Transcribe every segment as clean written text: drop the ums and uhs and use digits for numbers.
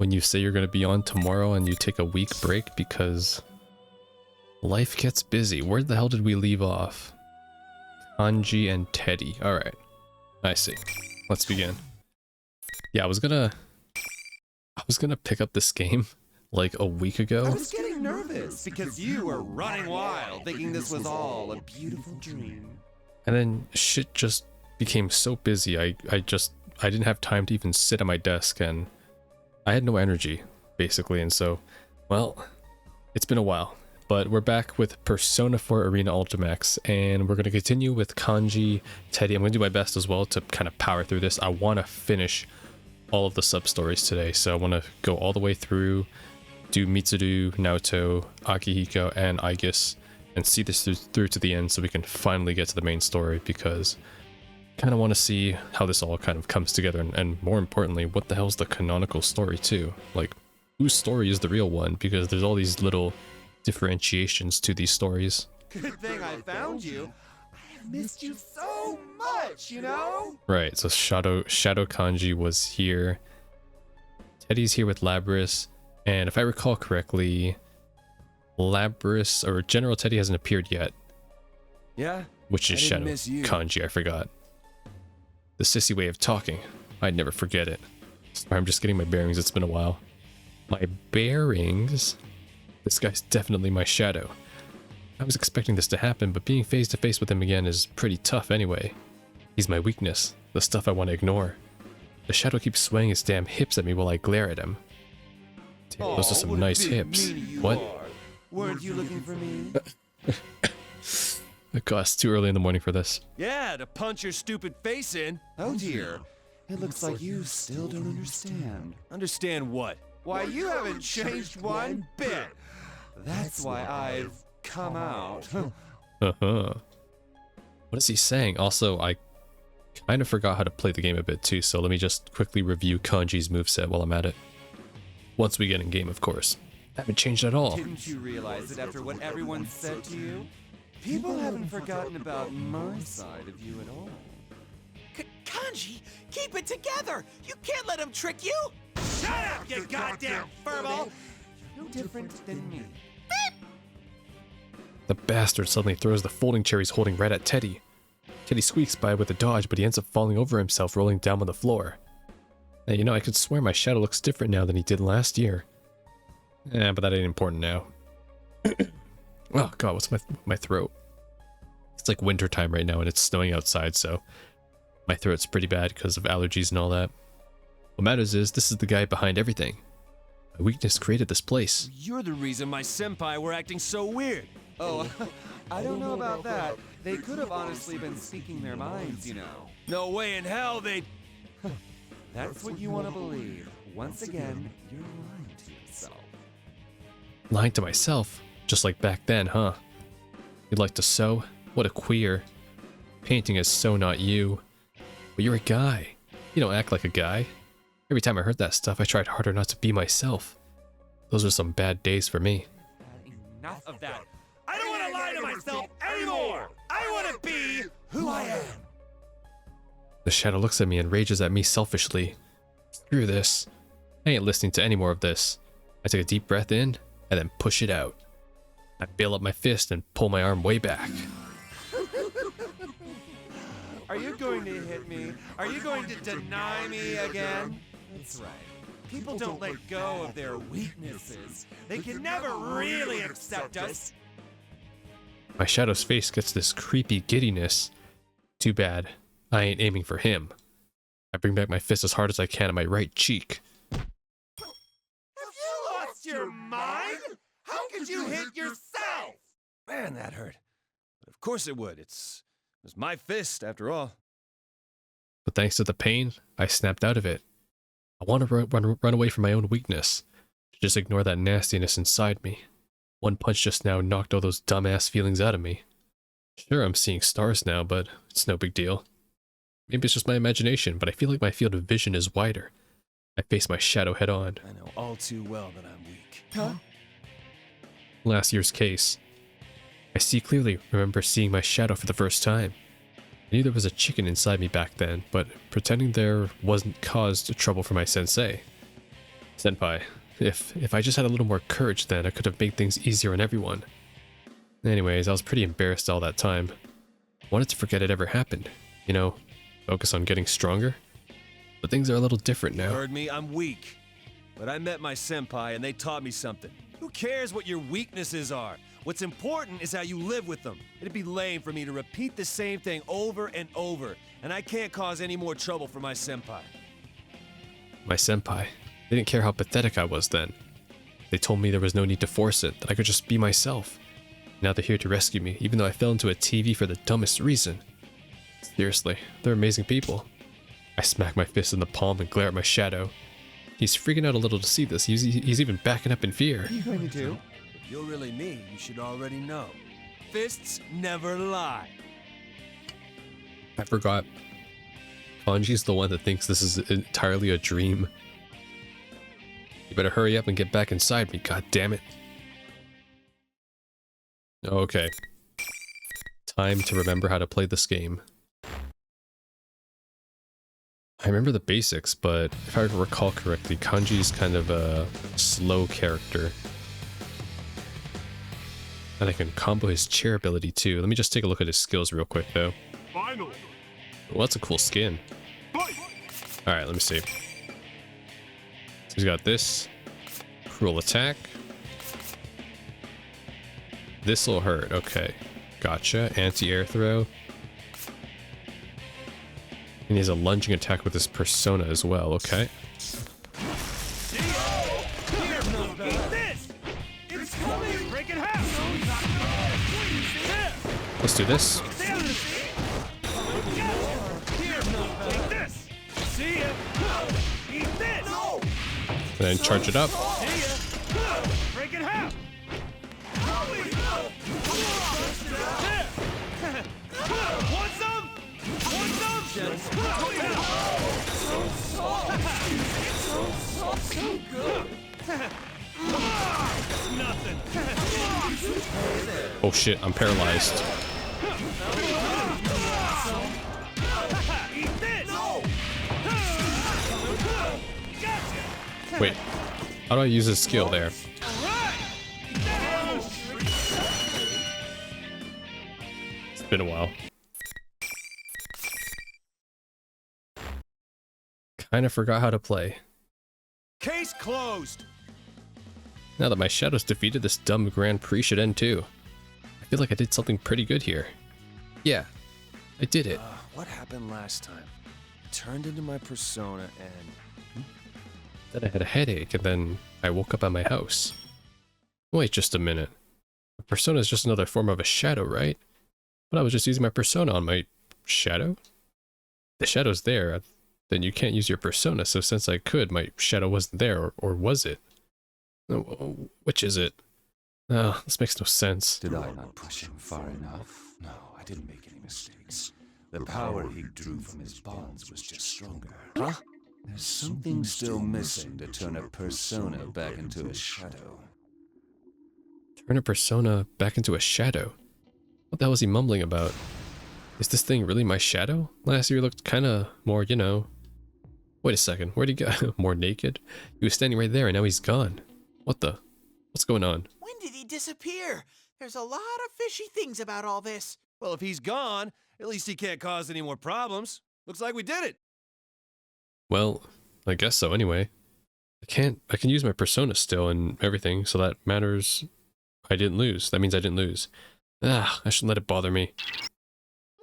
when you say you're going to be on tomorrow and you take a week break because life gets busy. Where the hell did we leave off? Kanji and Teddie. Alright. I see. Let's begin. Yeah, I was gonna pick up this game like a week ago. I was getting nervous because you were running wild, thinking this was all a beautiful dream. And then shit just became so busy. I didn't have time to even sit at my desk, and I had no energy, basically. And so, well, it's been a while. But we're back with Persona 4 Arena Ultimax, and we're going to continue with Kanji, Teddie. I'm going to do my best as well to kind of power through this. I want to finish all of the sub-stories today, so I want to go all the way through, do Mitsuru, Naoto, Akihiko, and Aigis, and see this through to the end so we can finally get to the main story, because I kind of want to see how this all kind of comes together, and more importantly, what the hell's the canonical story too? Like, whose story is the real one? Because there's all these little differentiations to these stories. Good thing I found you. I have missed you so much, you know? Right, so Shadow Kanji was here. Teddie's here with Labris, and if I recall correctly, Labris or General Teddie hasn't appeared yet. Yeah. Which is Shadow Kanji, I forgot. The sissy way of talking. I'd never forget it. Sorry, I'm just getting my bearings, it's been a while. My bearings? This guy's definitely my shadow. I was expecting this to happen, but being face to face with him again is pretty tough anyway. He's my weakness, the stuff I want to ignore. The shadow keeps swaying his damn hips at me while I glare at him. Damn, those are some nice hips. What? Weren't you looking for me? God, it's too early in the morning for this. Yeah, to punch your stupid face in. Oh dear. It looks like you still don't understand. Understand what? Why, you haven't changed one bit. That's why I've come out. What is he saying? Also, I kind of forgot how to play the game a bit too, so let me just quickly review Kanji's moveset while I'm at it. Once we get in game, of course. I haven't changed at all. Didn't you realize it after what everyone said to you? People haven't forgotten about my side of you at all. Kanji, keep it together! You can't let him trick you! Shut up, you goddamn furball! You're no different than me. The bastard suddenly throws the folding chair he's holding right at Teddie. Teddie squeaks by with a dodge, but he ends up falling over himself, rolling down on the floor. Now, you know, I could swear my shadow looks different now than he did last year. Yeah, but that ain't important now. Oh god, what's my throat? It's like winter time right now and it's snowing outside, so my throat's pretty bad because of allergies and all that. What matters is, this is the guy behind everything. My weakness created this place. You're the reason my senpai were acting so weird. Oh, I don't know about that. They could have honestly been speaking their minds, you know. No way in hell they'd... That's what you want to believe. Once again, you're lying to yourself. Lying to myself? Just like back then, huh? You'd like to sew? What a queer. Painting is so not you. But you're a guy. You don't act like a guy. Every time I heard that stuff, I tried harder not to be myself. Those are some bad days for me. Enough of that. I don't want to lie to myself anymore! I want to be Who I am. The shadow looks at me and rages at me selfishly. Screw this. I ain't listening to any more of this. I take a deep breath in, and then push it out. I bail up my fist and pull my arm way back. Are you going to hit me? Are you going to deny me again? That's right. People don't let go of their weaknesses. They can never really accept us. My shadow's face gets this creepy giddiness. Too bad. I ain't aiming for him. I bring back my fist as hard as I can at my right cheek. Have you lost your mind? How could you hit yourself? Man, that hurt. But of course it would. It was my fist, after all. But thanks to the pain, I snapped out of it. I want to run away from my own weakness. To just ignore that nastiness inside me. One punch just now knocked all those dumbass feelings out of me. Sure, I'm seeing stars now, but it's no big deal. Maybe it's just my imagination, but I feel like my field of vision is wider. I face my shadow head on. I know all too well that I'm weak. Huh? Last year's case. I see clearly, remember seeing my shadow for the first time. I knew there was a chicken inside me back then, but pretending there wasn't caused trouble for my sensei. Senpai, if I just had a little more courage then, I could have made things easier on everyone. Anyways, I was pretty embarrassed all that time. Wanted to forget it ever happened. You know, focus on getting stronger. But things are a little different now. Heard me? I'm weak. But I met my senpai and they taught me something. Who cares what your weaknesses are? What's important is how you live with them. It'd be lame for me to repeat the same thing over and over, and I can't cause any more trouble for my senpai. My senpai. They didn't care how pathetic I was then. They told me there was no need to force it, that I could just be myself. Now they're here to rescue me, even though I fell into a TV for the dumbest reason. Seriously, they're amazing people. I smack my fist in the palm and glare at my shadow. He's freaking out a little to see this. He's even backing up in fear. What are you going to do? If you're really me, you should already know. Fists never lie. I forgot. Kanji's the one that thinks this is entirely a dream. You better hurry up and get back inside me, god damn it. Okay. Time to remember how to play this game. I remember the basics, but if I recall correctly, Kanji's kind of a slow character. And I can combo his chair ability too. Let me just take a look at his skills real quick though. Final. Well, that's a cool skin. Alright, let me see. So he's got this. Cruel attack. This'll hurt, okay. Gotcha. Anti-air throw. And he has a lunging attack with his persona as well, okay. Let's do this. And then charge it up. Oh shit, I'm paralyzed. Wait, how do I use this skill there? It's been a while. Kinda forgot how to play. Case closed. Now that my shadow's defeated, this dumb Grand Prix should end too. I feel like I did something pretty good here. Yeah, I did it. What happened last time? I turned into my persona and... Then I had a headache, and then I woke up at my house. Wait just a minute. A persona is just another form of a shadow, right? But I was just using my persona on my shadow? The shadow's there, then you can't use your persona, so since I could, my shadow wasn't there, or was it? Which is it? Oh, this makes no sense. Did I not push him far enough? No, I didn't make any mistakes. The power he drew from his bonds was just stronger. Huh? There's something still missing to turn a persona back into a shadow. Turn a persona back into a shadow? What the hell was he mumbling about? Is this thing really my shadow? Last year he looked kinda more, you know... Wait a second, where'd he go? More naked? He was standing right there and now he's gone. What the? What's going on? When did he disappear? There's a lot of fishy things about all this. Well, if he's gone, at least he can't cause any more problems. Looks like we did it. Well, I guess so anyway. I can use my persona still and everything, so that matters. I didn't lose. That means I didn't lose. Ah, I shouldn't let it bother me.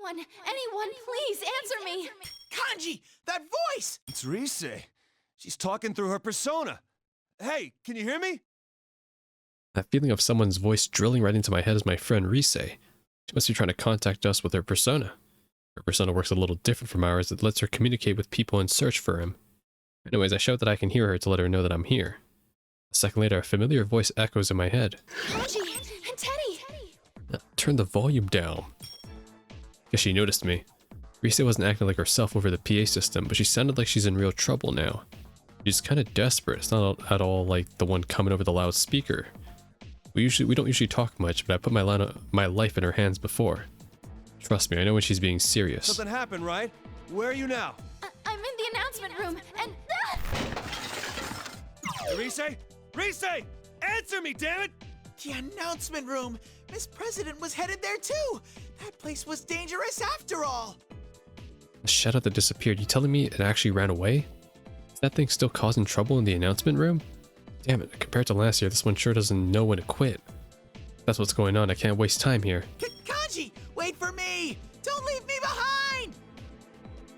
Anyone, please answer me! Kanji, that voice! It's Rise. She's talking through her persona. Hey, can you hear me? That feeling of someone's voice drilling right into my head is my friend Rise. She must be trying to contact us with her persona. Her persona works a little different from ours. It lets her communicate with people and search for him. Anyways, I shout that I can hear her to let her know that I'm here. A second later, a familiar voice echoes in my head. Kanji and Teddie! Turn the volume down. Guess she noticed me. Rise wasn't acting like herself over the PA system, but she sounded like she's in real trouble now. She's kind of desperate. It's not at all like the one coming over the loudspeaker. We don't usually talk much, but I put my life in her hands before. Trust me, I know when she's being serious. Something happened, right? Where are you now? I'm in the announcement room, and... Rise? Rise! Answer me, damn it! The announcement room! Miss President was headed there too! That place was dangerous after all! The shadow that disappeared, you telling me it actually ran away? Is that thing still causing trouble in the announcement room? Damn it, compared to last year, this one sure doesn't know when to quit. That's what's going on, I can't waste time here. Kanji, wait for me! Don't leave me behind!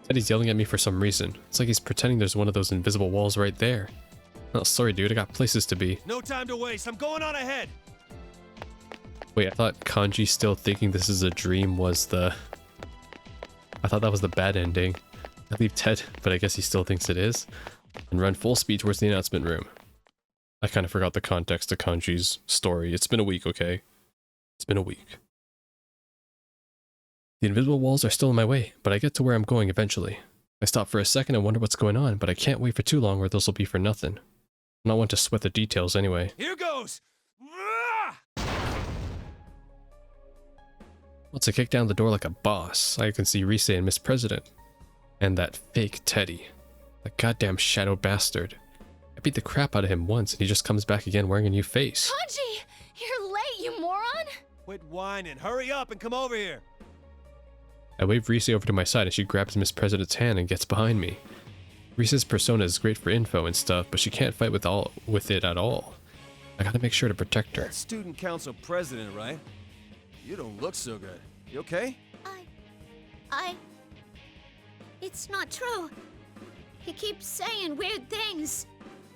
Teddy's yelling at me for some reason. It's like he's pretending there's one of those invisible walls right there. Oh, sorry dude, I got places to be. No time to waste, I'm going on ahead! Wait, I thought Kanji still thinking this is a dream was the... I thought that was the bad ending. I leave Ted, but I guess he still thinks it is. And run full speed towards the announcement room. I kind of forgot the context of Kanji's story. It's been a week, okay? It's been a week. The invisible walls are still in my way, but I get to where I'm going eventually. I stop for a second and wonder what's going on, but I can't wait for too long or those will be for nothing. I'm not one to sweat the details anyway. Here goes! Once I kick down the door like a boss, I can see Rise and Miss President. And that fake Teddy. That goddamn shadow bastard. I beat the crap out of him once and he just comes back again wearing a new face. Kanji! You're late, you moron! Quit whining, hurry up and come over here! I wave Rise over to my side and she grabs Miss President's hand and gets behind me. Rise's persona is great for info and stuff, but she can't fight with it at all. I gotta make sure to protect her. That's student council president, right? You don't look so good. You okay? It's not true. He keeps saying weird things.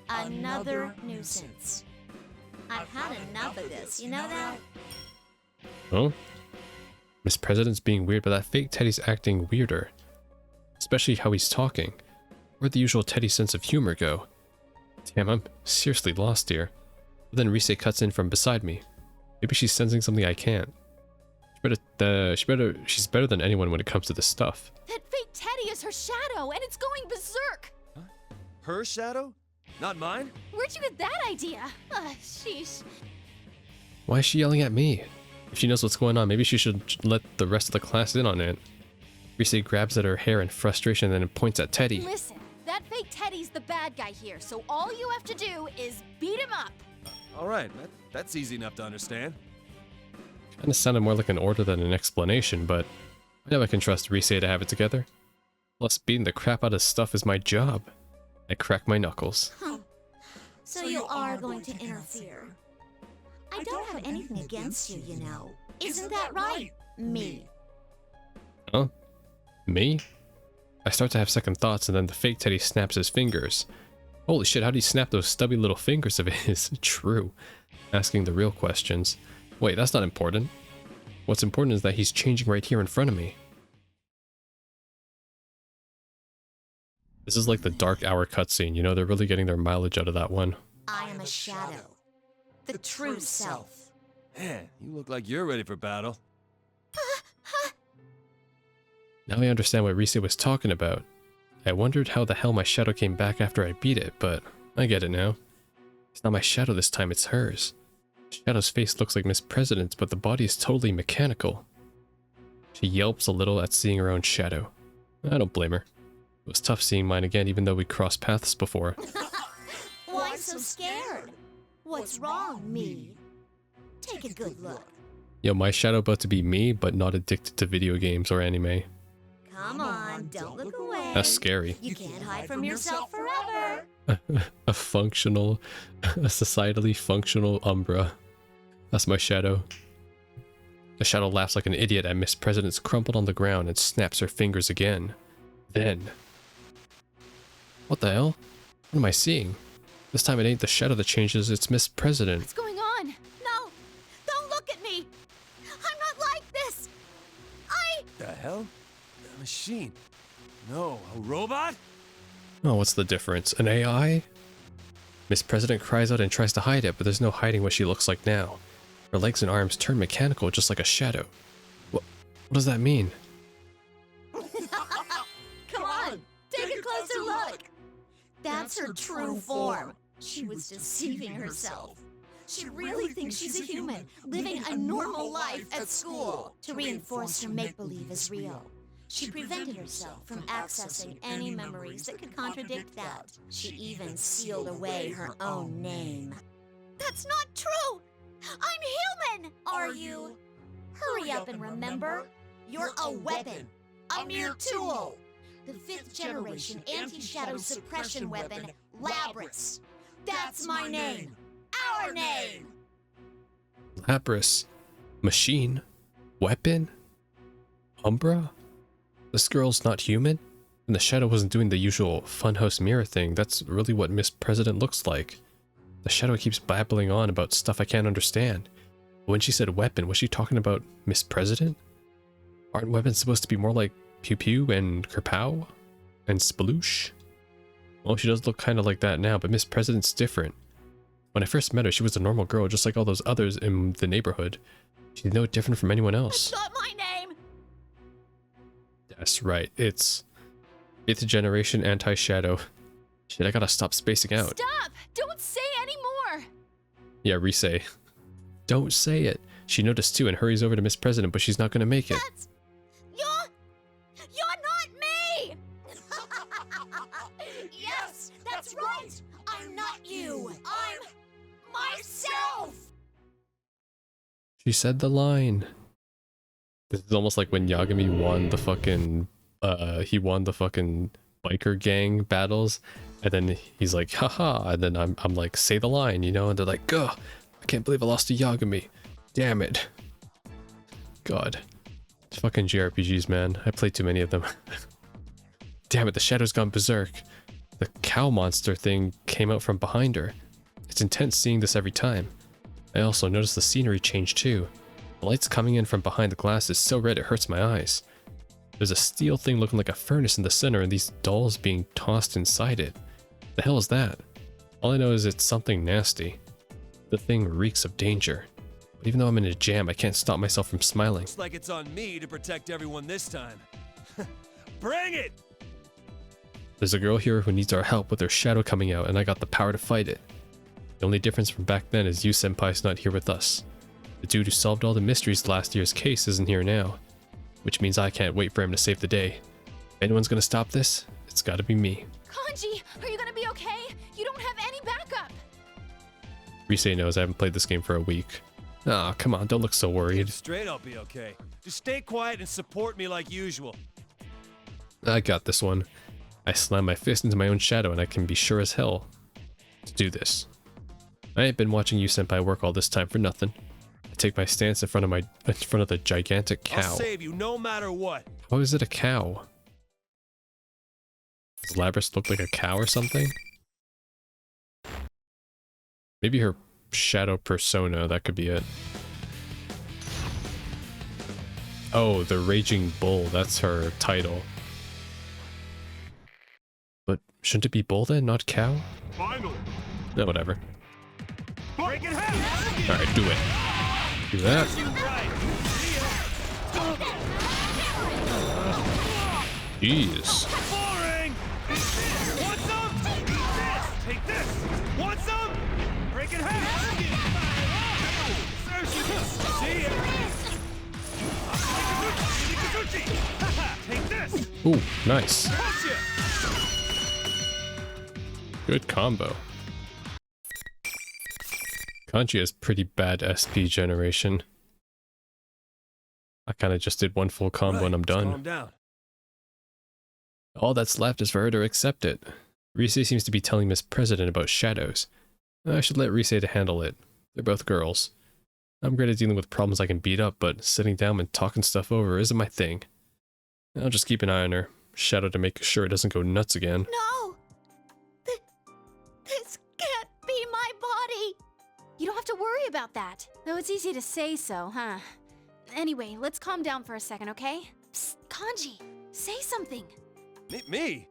Another nuisance. I've had enough of this, you know that? Huh? Miss President's being weird, but that fake Teddy's acting weirder. Especially how he's talking. Where'd the usual Teddy sense of humor go? Damn, I'm seriously lost here. But then Rise cuts in from beside me. Maybe she's sensing something I can't. She's better than anyone when it comes to this stuff. That fake Teddy is her shadow, and it's going berserk! Huh? Her shadow? Not mine? Where'd you get that idea? Sheesh. Why is she yelling at me? If she knows what's going on, maybe she should let the rest of the class in on it. Rise grabs at her hair in frustration and then points at Teddy. Listen, that fake Teddy's the bad guy here, so all you have to do is beat him up. Alright, that's easy enough to understand. Kinda sounded more like an order than an explanation, but I know I can trust Rise to have it together. Plus, beating the crap out of stuff is my job. I crack my knuckles. Huh. So you are going to interfere. I don't have anything against you, you know. Isn't that right? Me. Huh? Me? I start to have second thoughts and then the fake Teddy snaps his fingers. Holy shit, how do you snap those stubby little fingers of his? True. Asking the real questions. Wait, that's not important. What's important is that he's changing right here in front of me. This is like the Dark Hour cutscene, you know, they're really getting their mileage out of that one. I am a shadow. The true self. Man, you look like you're ready for battle. Now I understand what Rise was talking about. I wondered how the hell my shadow came back after I beat it, but I get it now. It's not my shadow this time, it's hers. Shadow's face looks like Miss President's, but the body is totally mechanical. She yelps a little at seeing her own shadow. I don't blame her. It was tough seeing mine again, even though we crossed paths before. Why so scared? What's wrong, me? Take a good look. Yo, my shadow about to be me, but not addicted to video games or anime. Come on, don't look away. That's scary. You can't hide from yourself forever. a societally functional Umbra. That's my shadow. The shadow laughs like an idiot at Miss President's crumpled on the ground and snaps her fingers again. Then... What the hell? What am I seeing? This time it ain't the shadow that changes, it's Miss President. What's going on? No! Don't look at me! I'm not like this! The hell? A machine? No, a robot? Oh, what's the difference? An AI? Miss President cries out and tries to hide it, but there's no hiding what she looks like now. Her legs and arms turn mechanical just like a shadow. What does that mean? Come on! Take a closer look! That's her true form. She was deceiving herself. She really thinks she's a human, living a normal life at school to reinforce her make-believe is real. She prevented herself from accessing any memories that could contradict that. She even sealed away her own name. That's not true! I'm human! Are you? Hurry up and remember. You're a weapon. A mere tool. The 5th generation anti-shadow suppression weapon, Labrys. That's my name. Our name! Labrys. Machine. Weapon. Umbra? This girl's not human? And the shadow wasn't doing the usual funhouse mirror thing. That's really what Miss President looks like. The shadow keeps babbling on about stuff I can't understand. When she said weapon, was she talking about Miss President? Aren't weapons supposed to be more like Pew Pew and Kerpow? And Sploosh? Well, she does look kind of like that now, but Miss President's different. When I first met her, she was a normal girl, just like all those others in the neighborhood. She's no different from anyone else. That's not my name! That's right, it's 5th generation anti-shadow. Shit, I gotta stop spacing out. Stop! Don't say any more! Yeah, Rise. Don't say it. She noticed too and hurries over to Miss President, but she's not gonna make it. That's... You're not me! Yes, that's right! I'm not you! I'm myself! She said the line. This is almost like when Yagami won the fucking, he won the fucking biker gang battles, and then he's like, haha, and then I'm like, say the line, you know, and they're like, ugh, I can't believe I lost to Yagami. Damn it. God. It's fucking JRPGs, man. I played too many of them. Damn it, the shadow's gone berserk. The cow monster thing came out from behind her. It's intense seeing this every time. I also noticed the scenery change too. The light's coming in from behind the glass is so red it hurts my eyes. There's a steel thing looking like a furnace in the center and these dolls being tossed inside it. The hell is that? All I know is it's something nasty. The thing reeks of danger. But even though I'm in a jam, I can't stop myself from smiling. Looks like it's on me to protect everyone this time. Bring it! There's a girl here who needs our help with her shadow coming out, and I got the power to fight it. The only difference from back then is you senpai's not here with us. The dude who solved all the mysteries last year's case isn't here now, which means I can't wait for him to save the day. If anyone's gonna stop this, it's gotta be me. Kanji, are you gonna be okay? You don't have any backup! Rise knows I haven't played this game for a week. Ah, come on, don't look so worried. Straight, I'll be okay. Just stay quiet and support me like usual. I got this one. I slam my fist into my own shadow and I can be sure as hell to do this. I ain't been watching you senpai work all this time for nothing. I take my stance in front of the gigantic cow. I'll save you no matter what. How is it a cow? Does Labrys look like a cow or something? Maybe her shadow persona, that could be it. Oh, the Raging Bull, that's her title. But shouldn't it be bull then, not cow? Finally. No, whatever. Break it half. Alright, do it. Do that. Jeez. Boring. Want some? Take this. Want some? Break it half. See it. Take this. Ooh, nice. Gotcha. Good combo. Kanji has pretty bad SP generation. I kinda just did one full combo and I'm done. Calm down. All that's left is for her to accept it. Rise seems to be telling Miss President about shadows. I should let Rise to handle it. They're both girls. I'm great at dealing with problems I can beat up, but sitting down and talking stuff over isn't my thing. I'll just keep an eye on her, shadow to make sure it doesn't go nuts again. No! This can't be my body! You don't have to worry about that. Though it's easy to say so, huh? Anyway, let's calm down for a second, okay? Psst, Kanji, say something. Me?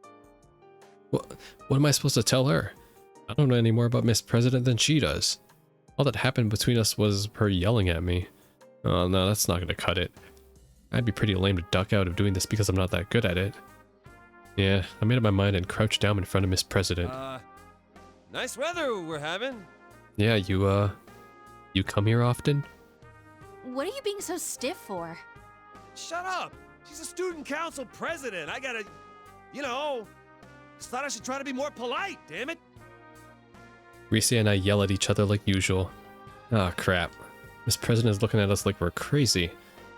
What am I supposed to tell her? I don't know any more about Miss President than she does. All that happened between us was her yelling at me. Oh no, that's not gonna cut it. I'd be pretty lame to duck out of doing this because I'm not that good at it. Yeah, I made up my mind and crouched down in front of Miss President. Nice weather we're having. Yeah, you come here often? What are you being so stiff for? Shut up. She's a student council president. I gotta, just thought I should try to be more polite, damn it. Rise and I yell at each other like usual. Ah, crap. Miss President is looking at us like we're crazy.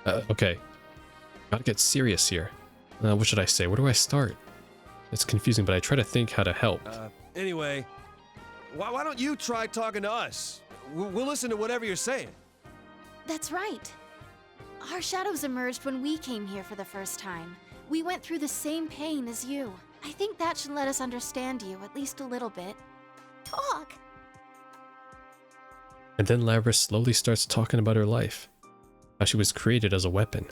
Okay. Gotta get serious here. What should I say? Where do I start? It's confusing, but I try to think how to help. Anyway, why don't you try talking to us? We'll listen to whatever you're saying. That's right. Our shadows emerged when we came here for the first time. We went through the same pain as you. I think that should let us understand you, at least a little bit. Talk. And then Labris slowly starts talking about her life. How she was created as a weapon.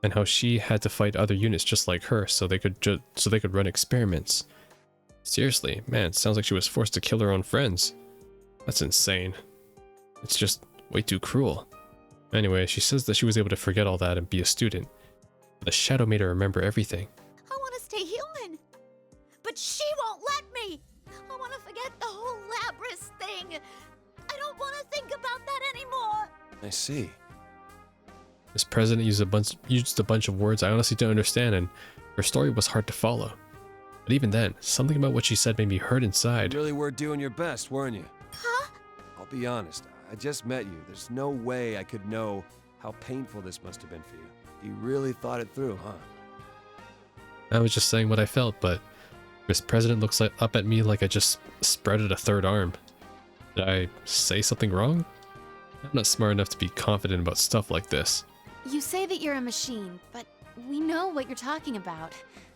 And how she had to fight other units just like her so they could run experiments. Seriously, man, sounds like she was forced to kill her own friends. That's insane. It's just way too cruel. Anyway, she says that she was able to forget all that and be a student. The shadow made her remember everything. I want to stay human. But she won't let me. I want to forget the whole Labris thing. I don't want to think about that anymore. I see. This president used a bunch of words I honestly didn't understand, and her story was hard to follow. But even then, something about what she said made me hurt inside. You really were doing your best, weren't you? Huh? I'll be honest, I just met you. There's no way I could know how painful this must have been for you. You really thought it through, huh? I was just saying what I felt, but Miss President looks up at me like I just spreaded a third arm. Did I say something wrong? I'm not smart enough to be confident about stuff like this. You say that you're a machine, but we know what you're talking about.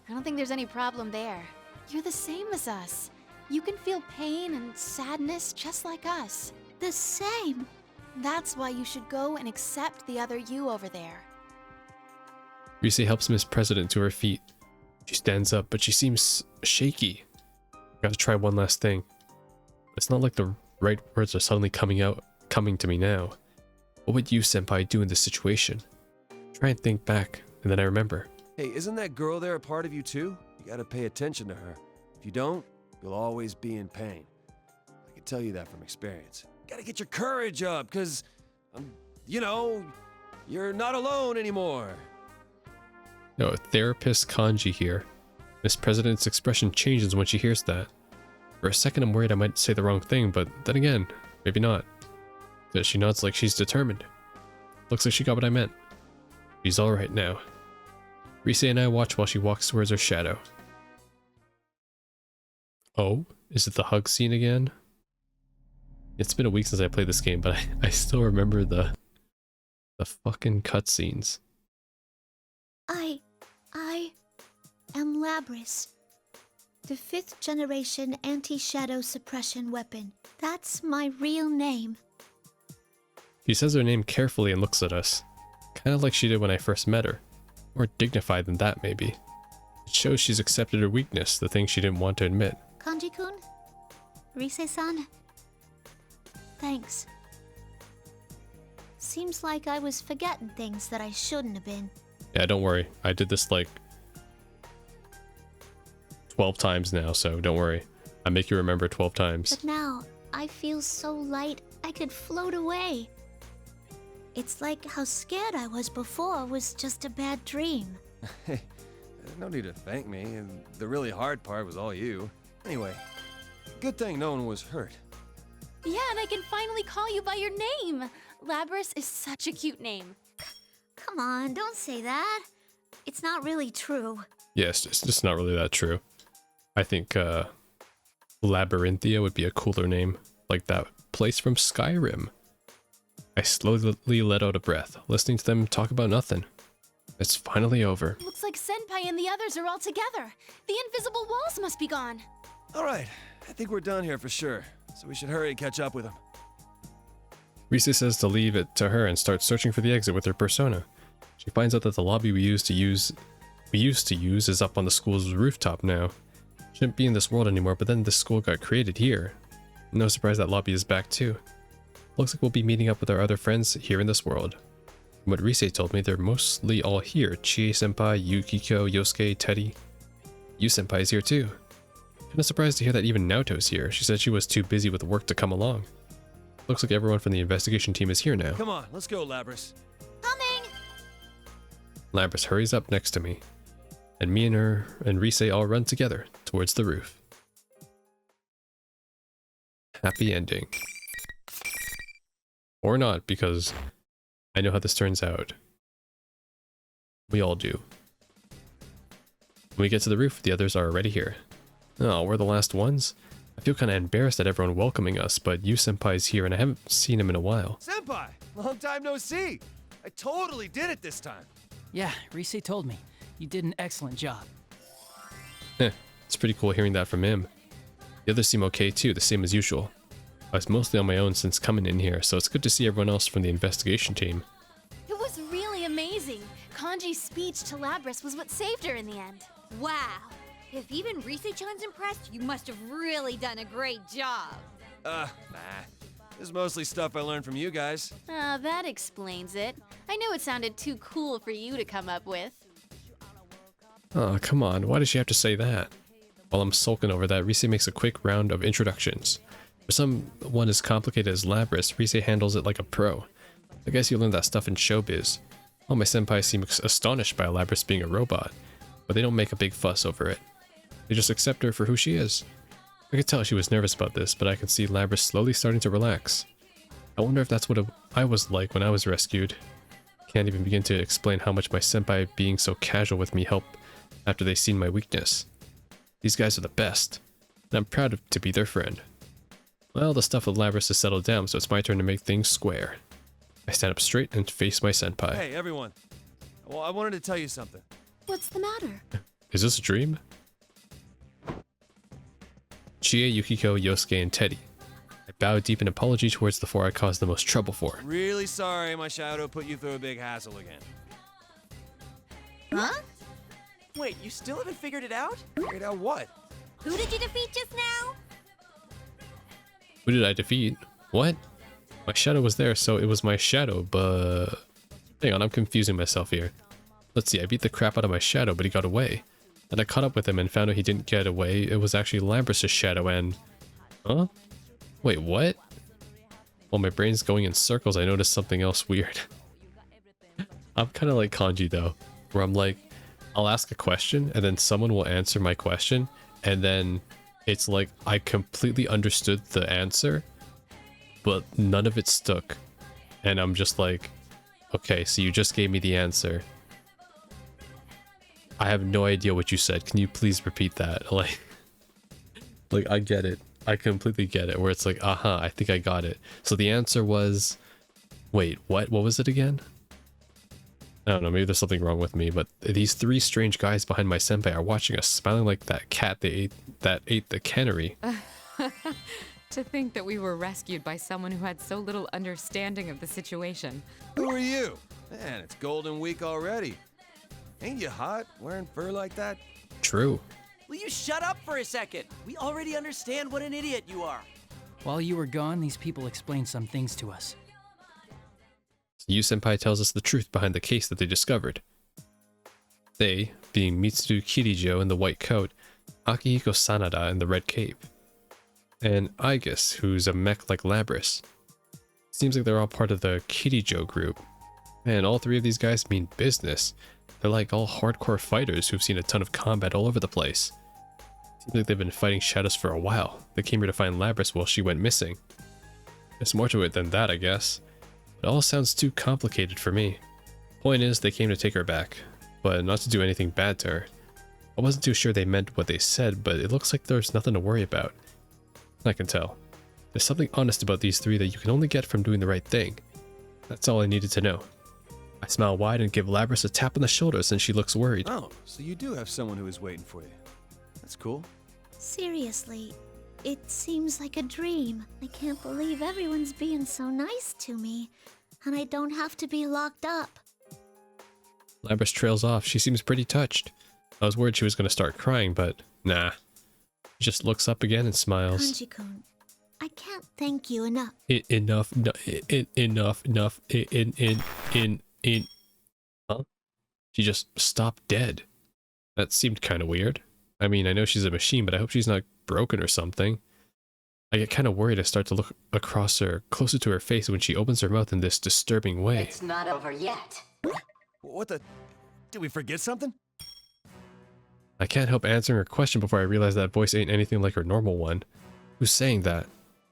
I don't think there's any problem there. You're the same as us. You can feel pain and sadness just like us. The same. That's why you should go and accept the other you over there. Rise helps Miss President to her feet. She stands up, but she seems shaky. Gotta try one last thing. It's not like the right words are suddenly coming to me now. What would you, Senpai, do in this situation? Try and think back, and then I remember. Hey, isn't that girl there a part of you too? You gotta pay attention to her. If you don't, you'll always be in pain. I can tell you that from experience. Gotta get your courage up, cause, you're not alone anymore. No, therapist Kanji here. Miss President's expression changes when she hears that. For a second I'm worried I might say the wrong thing, but then again, maybe not. Because she nods like she's determined. Looks like she got what I meant. She's alright now. Rise and I watch while she walks towards her shadow. Oh, is it the hug scene again? It's been a week since I played this game, but I still remember the fucking cutscenes. I am Labris. The 5th generation anti-shadow suppression weapon. That's my real name. She says her name carefully and looks at us. Kind of like she did when I first met her. More dignified than that, maybe. It shows she's accepted her weakness, the thing she didn't want to admit. Kanji-kun? Rise-san? Thanks. Seems like I was forgetting things that I shouldn't have been. Yeah, don't worry. I did this like 12 times now, so don't worry. I make you remember 12 times. But now, I feel so light I could float away. It's like how scared I was before was just a bad dream. Hey, no need to thank me, and the really hard part was all you. Anyway, good thing no one was hurt. Yeah, and I can finally call you by your name. Labris is such a cute name. Come on, don't say that. It's not really true. Yes, it's just not really that true. I think Labyrinthia would be a cooler name, like that place from Skyrim. I slowly let out a breath, listening to them talk about nothing. It's finally over. Looks like Senpai and the others are all together. The invisible walls must be gone. Alright, I think we're done here for sure, so we should hurry and catch up with them. Rise says to leave it to her and start searching for the exit with her persona. She finds out that the lobby we used to use is up on the school's rooftop now. Shouldn't be in this world anymore, but then this school got created here. No surprise that lobby is back too. Looks like we'll be meeting up with our other friends here in this world. From what Rise told me, they're mostly all here. Chie-senpai, Yukiko, Yosuke, Teddie. Yu-senpai is here too. Kinda surprised to hear that even Naoto's here. She said she was too busy with work to come along. Looks like everyone from the investigation team is here now. Come on, let's go, Labris. Coming! Labris hurries up next to me, and me and her and Rise all run together towards the roof. Happy ending. Or not, because I know how this turns out. We all do. When we get to the roof, the others are already here. Oh, we're the last ones? I feel kind of embarrassed at everyone welcoming us, but Yu-senpai's here and I haven't seen him in a while. Senpai, long time no see. I totally did it this time. Yeah, Rise told me. You did an excellent job. It's pretty cool hearing that from him. The others seem okay too, the same as usual. I was mostly on my own since coming in here, so it's good to see everyone else from the investigation team. It was really amazing. Kanji's speech to Labris was what saved her in the end. Wow. If even Rise-chan's impressed, you must have really done a great job. Nah. This is mostly stuff I learned from you guys. Ah, that explains it. I knew it sounded too cool for you to come up with. Oh, come on, why did she have to say that? While I'm sulking over that, Rise makes a quick round of introductions. For someone as complicated as Labris, Rise handles it like a pro. I guess you learned that stuff in showbiz. All my senpai seem astonished by Labris being a robot, but they don't make a big fuss over it. They just accept her for who she is. I could tell she was nervous about this, but I could see Labris slowly starting to relax. I wonder if that's what I was like when I was rescued. Can't even begin to explain how much my senpai being so casual with me helped after they seen my weakness. These guys are the best, and I'm proud to be their friend. Well, the stuff with Labris has settled down, so it's my turn to make things square. I stand up straight and face my senpai. Hey, everyone. Well, I wanted to tell you something. What's the matter? Is this a dream? Chie, Yukiko, Yosuke, and Teddie. I bow deep in apology towards the four I caused the most trouble for. Really sorry my shadow put you through a big hassle again. Huh? Wait, you still haven't figured it out? Figured out what? Who did you defeat just now? Who did I defeat? What? My shadow was there, so it was my shadow, but... Hang on, I'm confusing myself here. Let's see, I beat the crap out of my shadow, but he got away. Then I caught up with him and found out he didn't get away. It was actually Labris' shadow and... Huh? Wait, what? While my brain's going in circles, I noticed something else weird. I'm kind of like Kanji though, where I'm like, I'll ask a question and then someone will answer my question, and then it's like I completely understood the answer, but none of it stuck. And I'm just like, okay, so you just gave me the answer. I have no idea what you said. Can you please repeat that? Like I get it. I completely get it. Where it's like, I think I got it. So the answer was, wait, what? What was it again? I don't know. Maybe there's something wrong with me. But these three strange guys behind my senpai are watching us, smiling like that cat that ate the cannery. To think that we were rescued by someone who had so little understanding of the situation. Who are you? Man, it's Golden Week already. Ain't you hot wearing fur like that? True. Will you shut up for a second? We already understand what an idiot you are. While you were gone, these people explained some things to us. Yu-senpai tells us the truth behind the case that they discovered. They, being Mitsu Kirijo in the white coat, Akihiko Sanada in the red cape, and Aigis, who's a mech like Labris. Seems like they're all part of the Kirijo group. Man, all three of these guys mean business. They're like all hardcore fighters who've seen a ton of combat all over the place. Seems like they've been fighting shadows for a while. They came here to find Labris while she went missing. There's more to it than that, I guess. It all sounds too complicated for me. Point is, they came to take her back, but not to do anything bad to her. I wasn't too sure they meant what they said, but it looks like there's nothing to worry about. I can tell. There's something honest about these three that you can only get from doing the right thing. That's all I needed to know. I smile wide and give Labris a tap on the shoulders, and she looks worried. Oh, so you do have someone who is waiting for you. That's cool. Seriously, it seems like a dream. I can't believe everyone's being so nice to me, and I don't have to be locked up. Labris trails off. She seems pretty touched. I was worried she was going to start crying, but nah. She just looks up again and smiles. Kanji-kun, I can't thank you enough. Huh? She just stopped dead. That seemed kind of weird. I mean, I know she's a machine, but I hope she's not broken or something. I get kind of worried. I start to look across her, closer to her face when she opens her mouth in this disturbing way. It's not over yet. What the? Did we forget something? I can't help answering her question before I realize that voice ain't anything like her normal one. Who's saying that?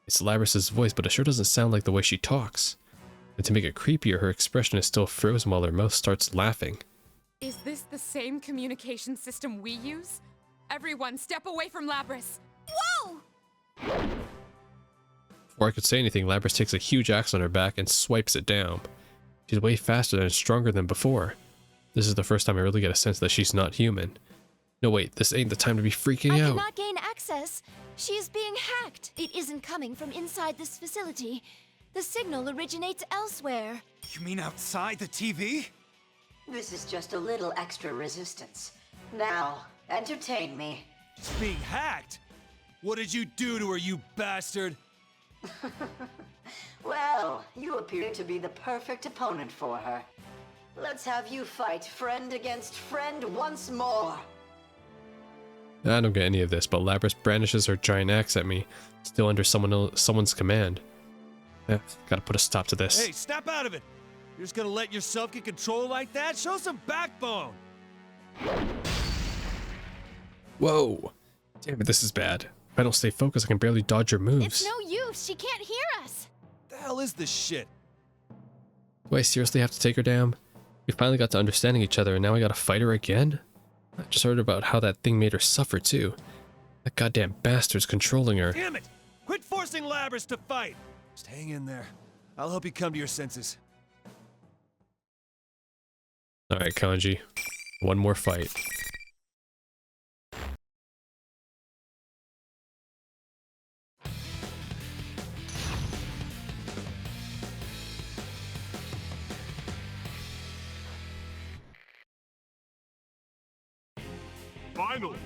It's Labrys's voice, but it sure doesn't sound like the way she talks. And to make it creepier, her expression is still frozen while her mouth starts laughing. Is this the same communication system we use? Everyone, step away from Labrys! Whoa! Before I could say anything, Labrys takes a huge axe on her back and swipes it down. She's way faster and stronger than before. This is the first time I really get a sense that she's not human. No wait, this ain't the time to be freaking I out. cannot gain access. She is being hacked. It isn't coming from inside this facility. The signal originates elsewhere. You mean outside the TV? This is just a little extra resistance. Now, entertain me. She's being hacked? What did you do to her, you bastard? Well, you appear to be the perfect opponent for her. Let's have you fight friend against friend once more. I don't get any of this, but Labrys brandishes her giant axe at me, still under someone's command. Gotta put a stop to this. Hey, snap out of it! You're just gonna let yourself get control like that? Show some backbone! Whoa! Damn it, this is bad. If I don't stay focused, I can barely dodge her moves. It's no use. She can't hear us. The hell is this shit? Do I seriously have to take her down? We finally got to understanding each other, and now I gotta fight her again? I just heard about how that thing made her suffer too. That goddamn bastard's controlling her. Damn it! Quit forcing Labrys to fight! Just hang in there. I'll help you come to your senses. Alright, Kanji. One more fight. Finally.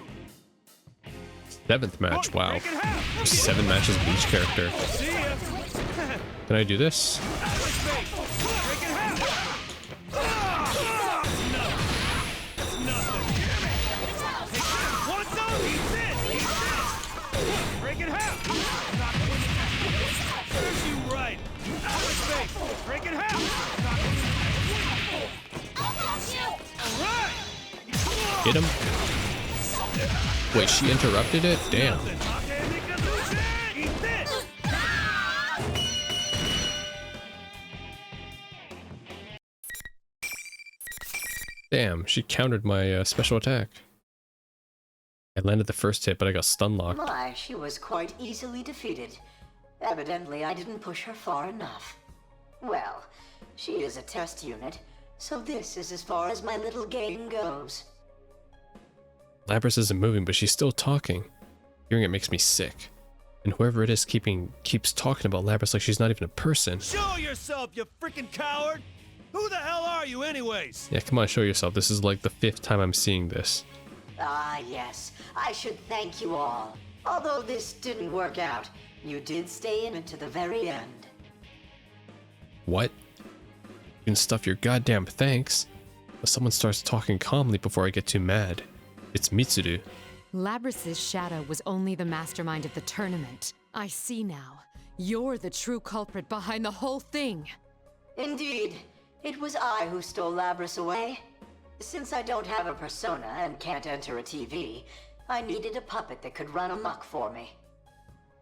7th match, wow. 7 matches with each character. Can I do this? Break it half! Serves you right! Break it half! Hit him. Wait, she interrupted it? Damn. Damn, she countered my special attack. I landed the first hit, but I got stun locked. My, she was quite easily defeated. Evidently, I didn't push her far enough. Well, she is a test unit, so this is as far as my little game goes. Labrys isn't moving, but she's still talking. Hearing it makes me sick. And whoever it is keeps talking about Labrys like she's not even a person. Show yourself, you freaking coward! Who the hell are you anyways? Yeah, come on, show yourself. This is like the 5th time I'm seeing this. Ah, yes. I should thank you all. Although this didn't work out, you did stay in it to the very end. What? You can stuff your goddamn thanks. But someone starts talking calmly before I get too mad. It's Mitsuru. Labrys's shadow was only the mastermind of the tournament. I see now. You're the true culprit behind the whole thing. Indeed. It was I who stole Labrys away. Since I don't have a persona and can't enter a TV, I needed a puppet that could run amok for me.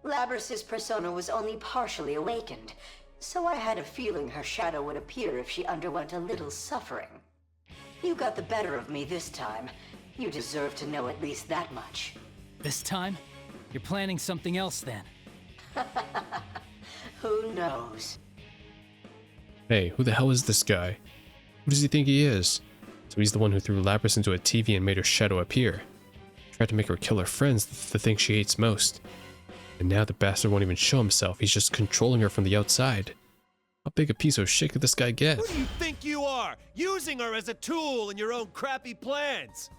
Labrys's persona was only partially awakened, so I had a feeling her shadow would appear if she underwent a little suffering. You got the better of me this time. You deserve to know at least that much. This time? You're planning something else then. Who knows? Hey, who the hell is this guy? Who does he think he is? So he's the one who threw Labrys into a TV and made her shadow appear. Tried to make her kill her friends, the thing she hates most. And now the bastard won't even show himself, he's just controlling her from the outside. How big a piece of shit could this guy get? Who do you think you are? Using her as a tool in your own crappy plans.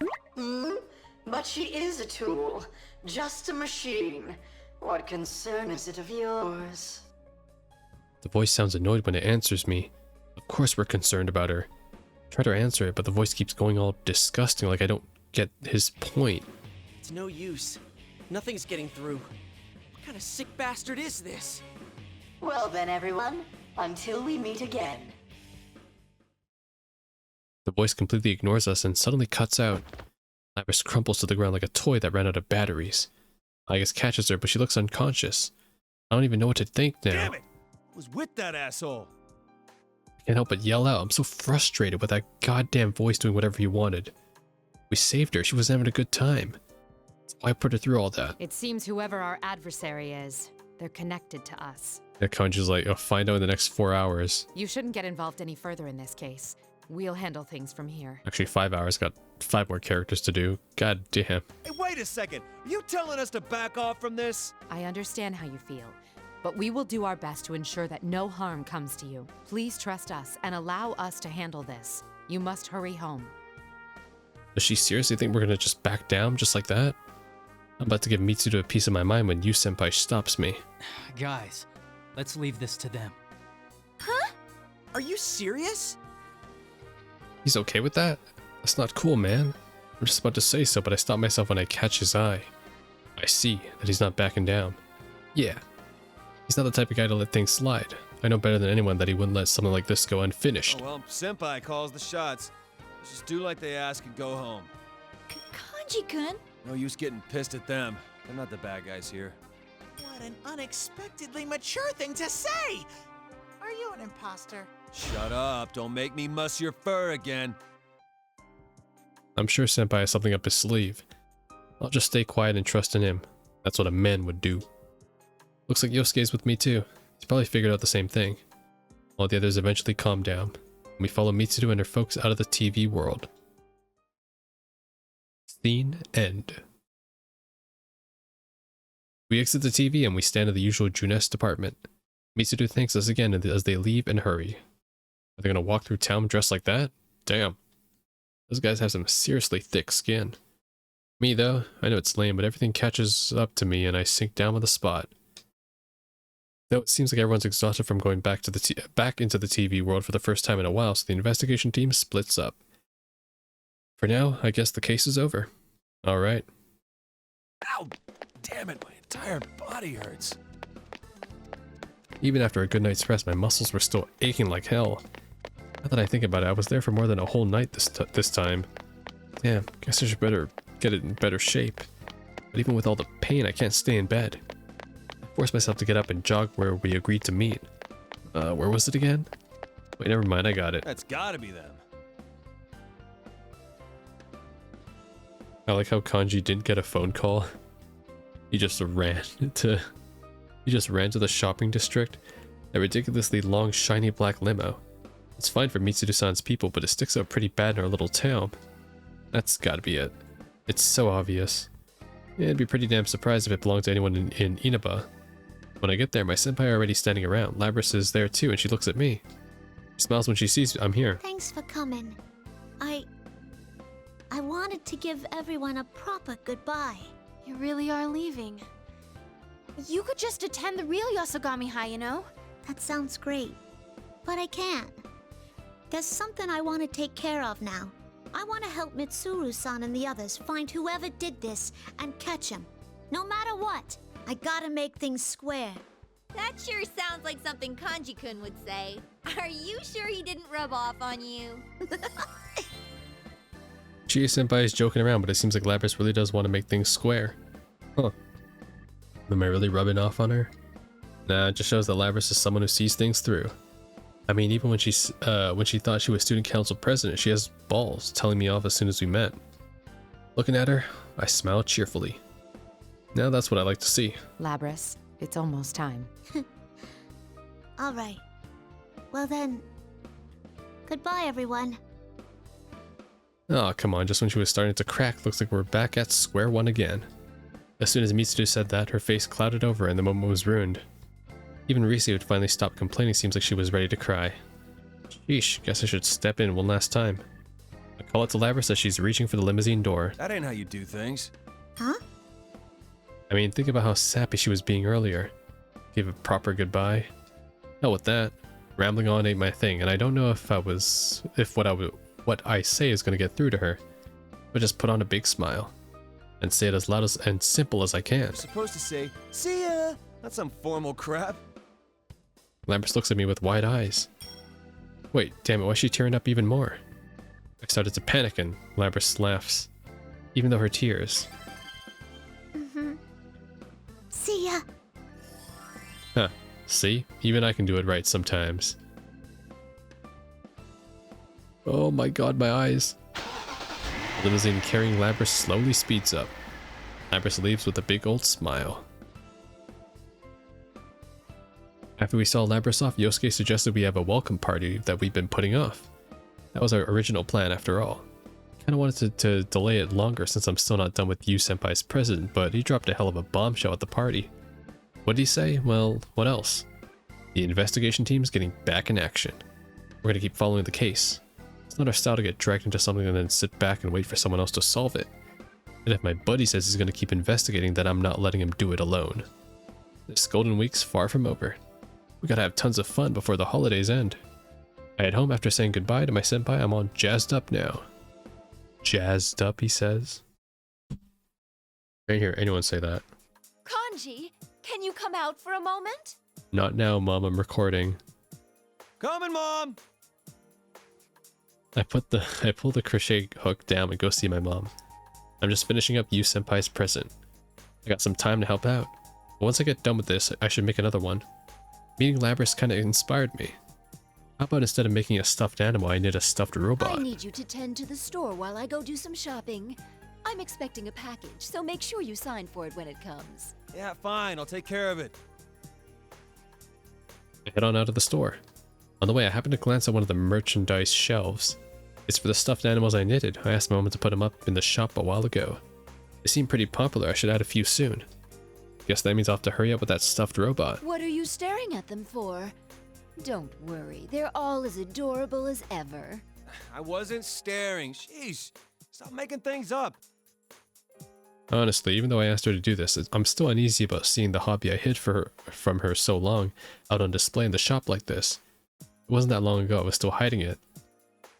But she is a tool. Just a machine. What concern is it of yours? The voice sounds annoyed when it answers me. Of course we're concerned about her. Try to answer it, but the voice keeps going all disgusting like I don't get his point. It's no use. Nothing's getting through. What kind of sick bastard is this? Well then, everyone. Until we meet again. The voice completely ignores us and suddenly cuts out. Lapras crumples to the ground like a toy that ran out of batteries. Aigis catches her, but she looks unconscious. I don't even know what to think now. Damn it! I was with that asshole. I can't help but yell out. I'm so frustrated with that goddamn voice doing whatever he wanted. We saved her. She was having a good time. That's why I put her through all that. It seems whoever our adversary is, they're connected to us. Yeah, Kanji's like, I'll find out in the next 4 hours. You shouldn't get involved any further in this case. We'll handle things from here. Actually, 5 hours. Got 5 more characters to do. God damn. Hey, wait a second. Are you telling us to back off from this? I understand how you feel, but we will do our best to ensure that no harm comes to you. Please trust us and allow us to handle this. You must hurry home. Does she seriously think we're gonna just back down just like that? I'm about to give Mitsudo a piece of my mind when Senpai stops me. Guys, let's leave this to them. Huh? Are you serious? He's okay with that? That's not cool, man. I'm just about to say so, but I stop myself when I catch his eye. I see that he's not backing down. Yeah. He's not the type of guy to let things slide. I know better than anyone that he wouldn't let something like this go unfinished. Oh, well, Senpai calls the shots. Let's just do like they ask and go home. Kanji-kun? No use getting pissed at them. They're not the bad guys here. What an unexpectedly mature thing to say! Are you an imposter? Shut up. Don't make me muss your fur again. I'm sure Senpai has something up his sleeve. I'll just stay quiet and trust in him. That's what a man would do. Looks like Yosuke's with me too. He's probably figured out the same thing. All the others eventually calm down. We follow Mitsudo and her folks out of the TV world. Scene end. We exit the TV and we stand in the usual Junes department. Mitsudo thanks us again as they leave and hurry. Are they gonna walk through town dressed like that? Damn. Those guys have some seriously thick skin. Me though, I know it's lame, but everything catches up to me and I sink down on the spot. Though it seems like everyone's exhausted from going back into the TV world for the first time in a while, so the investigation team splits up. For now, I guess the case is over. Alright. Ow! Damn it, my entire body hurts. Even after a good night's rest, my muscles were still aching like hell. Now that I think about it, I was there for more than a whole night this time. Damn, guess I should better get it in better shape. But even with all the pain, I can't stay in bed. I forced myself to get up and jog where we agreed to meet. Where was it again? Wait, never mind, I got it. That's gotta be them. I like how Kanji didn't get a phone call. He just ran to the shopping district. A ridiculously long, shiny black limo. It's fine for Mitsudo-san's people, but it sticks out pretty bad in our little town. That's gotta be it. It's so obvious. Yeah, I'd be pretty damn surprised if it belonged to anyone in Inaba. When I get there, my senpai are already standing around. Lapras is there too, and she looks at me. She smiles when she sees I'm here. Thanks for coming. I wanted to give everyone a proper goodbye. You really are leaving. You could just attend the real Yasogami High, you know? That sounds great. But I can't. There's something I want to take care of now. I want to help Mitsuru-san and the others find whoever did this and catch him. No matter what, I gotta make things square. That sure sounds like something Kanji-kun would say. Are you sure he didn't rub off on you? Chie-senpai is joking around, but it seems like Lapras really does want to make things square. Huh. Am I really rubbing off on her? Nah, it just shows that Lapras is someone who sees things through. I mean, even when she thought she was student council president, she has balls telling me off as soon as we met. Looking at her, I smile cheerfully. Now that's what I like to see. Lapras, it's almost time. All right. Well then, goodbye everyone. Oh, come on, just when she was starting to crack, looks like we're back at square one again. As soon as Mitsudo said that, her face clouded over and the moment was ruined. Even Risu had finally stopped complaining, seems like she was ready to cry. Sheesh, guess I should step in one last time. I call it to Lapras as she's reaching for the limousine door. That ain't how you do things. Huh? I mean, think about how sappy she was being earlier. Give a proper goodbye. Hell with that. Rambling on ain't my thing, and I don't know if what I say is gonna get through to her. But just put on a big smile. And say it as loud and simple as I can. You're supposed to say, "See ya!" Not some formal crap. Lapras looks at me with wide eyes. Wait, damn it, why is she tearing up even more? I started to panic and Labrys laughs, even though her tears. See ya. Huh. See? Even I can do it right sometimes. Oh my god, my eyes. The limousine carrying Labrys slowly speeds up. Labrys leaves with a big old smile. After we saw Labrys off, Yosuke suggested we have a welcome party that we've been putting off. That was our original plan after all. Kinda wanted to delay it longer since I'm still not done with Senpai's president, but he dropped a hell of a bombshell at the party. What did he say? Well, what else? The investigation team's getting back in action. We're gonna keep following the case. It's not our style to get dragged into something and then sit back and wait for someone else to solve it. And if my buddy says he's gonna keep investigating, then I'm not letting him do it alone. This golden week's far from over. We gotta have tons of fun before the holidays end. I head home after saying goodbye to my senpai. I'm all jazzed up now. Jazzed up, he says. I didn't hear anyone say that. Kanji, can you come out for a moment? Not now, Mom. I'm recording. Coming, Mom! I pull the crochet hook down and go see my mom. I'm just finishing up Senpai's present. I got some time to help out. But once I get done with this, I should make another one. Meeting Labrys kind of inspired me. How about instead of making a stuffed animal, I knit a stuffed robot? I need you to tend to the store while I go do some shopping. I'm expecting a package, so make sure you sign for it when it comes. Yeah, fine. I'll take care of it. I head on out of the store. On the way, I happen to glance at one of the merchandise shelves. It's for the stuffed animals I knitted. I asked my mom to put them up in the shop a while ago. They seem pretty popular. I should add a few soon. Guess that means I'll have to hurry up with that stuffed robot. What are you staring at them for? Don't worry, they're all as adorable as ever. I wasn't staring. Sheesh. Stop making things up. Honestly, even though I asked her to do this, I'm still uneasy about seeing the hobby I hid from her so long out on display in the shop like this. It wasn't that long ago I was still hiding it.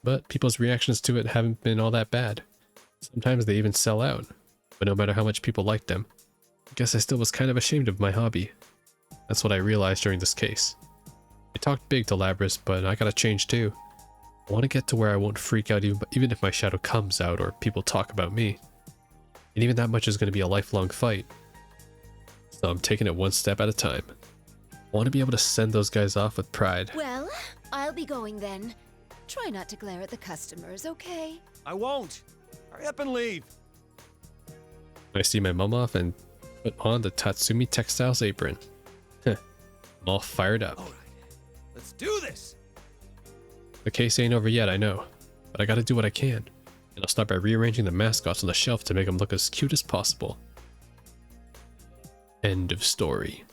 But people's reactions to it haven't been all that bad. Sometimes they even sell out. But no matter how much people like them, I guess I still was kind of ashamed of my hobby. That's what I realized during this case. I talked big to Labrys, but I gotta change too. I want to get to where I won't freak out even if my shadow comes out or people talk about me. And even that much is going to be a lifelong fight. So I'm taking it one step at a time. I want to be able to send those guys off with pride. Well, I'll be going then. Try not to glare at the customers, okay? I won't. Hurry up and leave. I see my mom off and put on the Tatsumi Textiles apron. I'm all fired up. All right. Let's do this. The case ain't over yet, I know. But I gotta do what I can. And I'll start by rearranging the mascots on the shelf to make them look as cute as possible. End of story.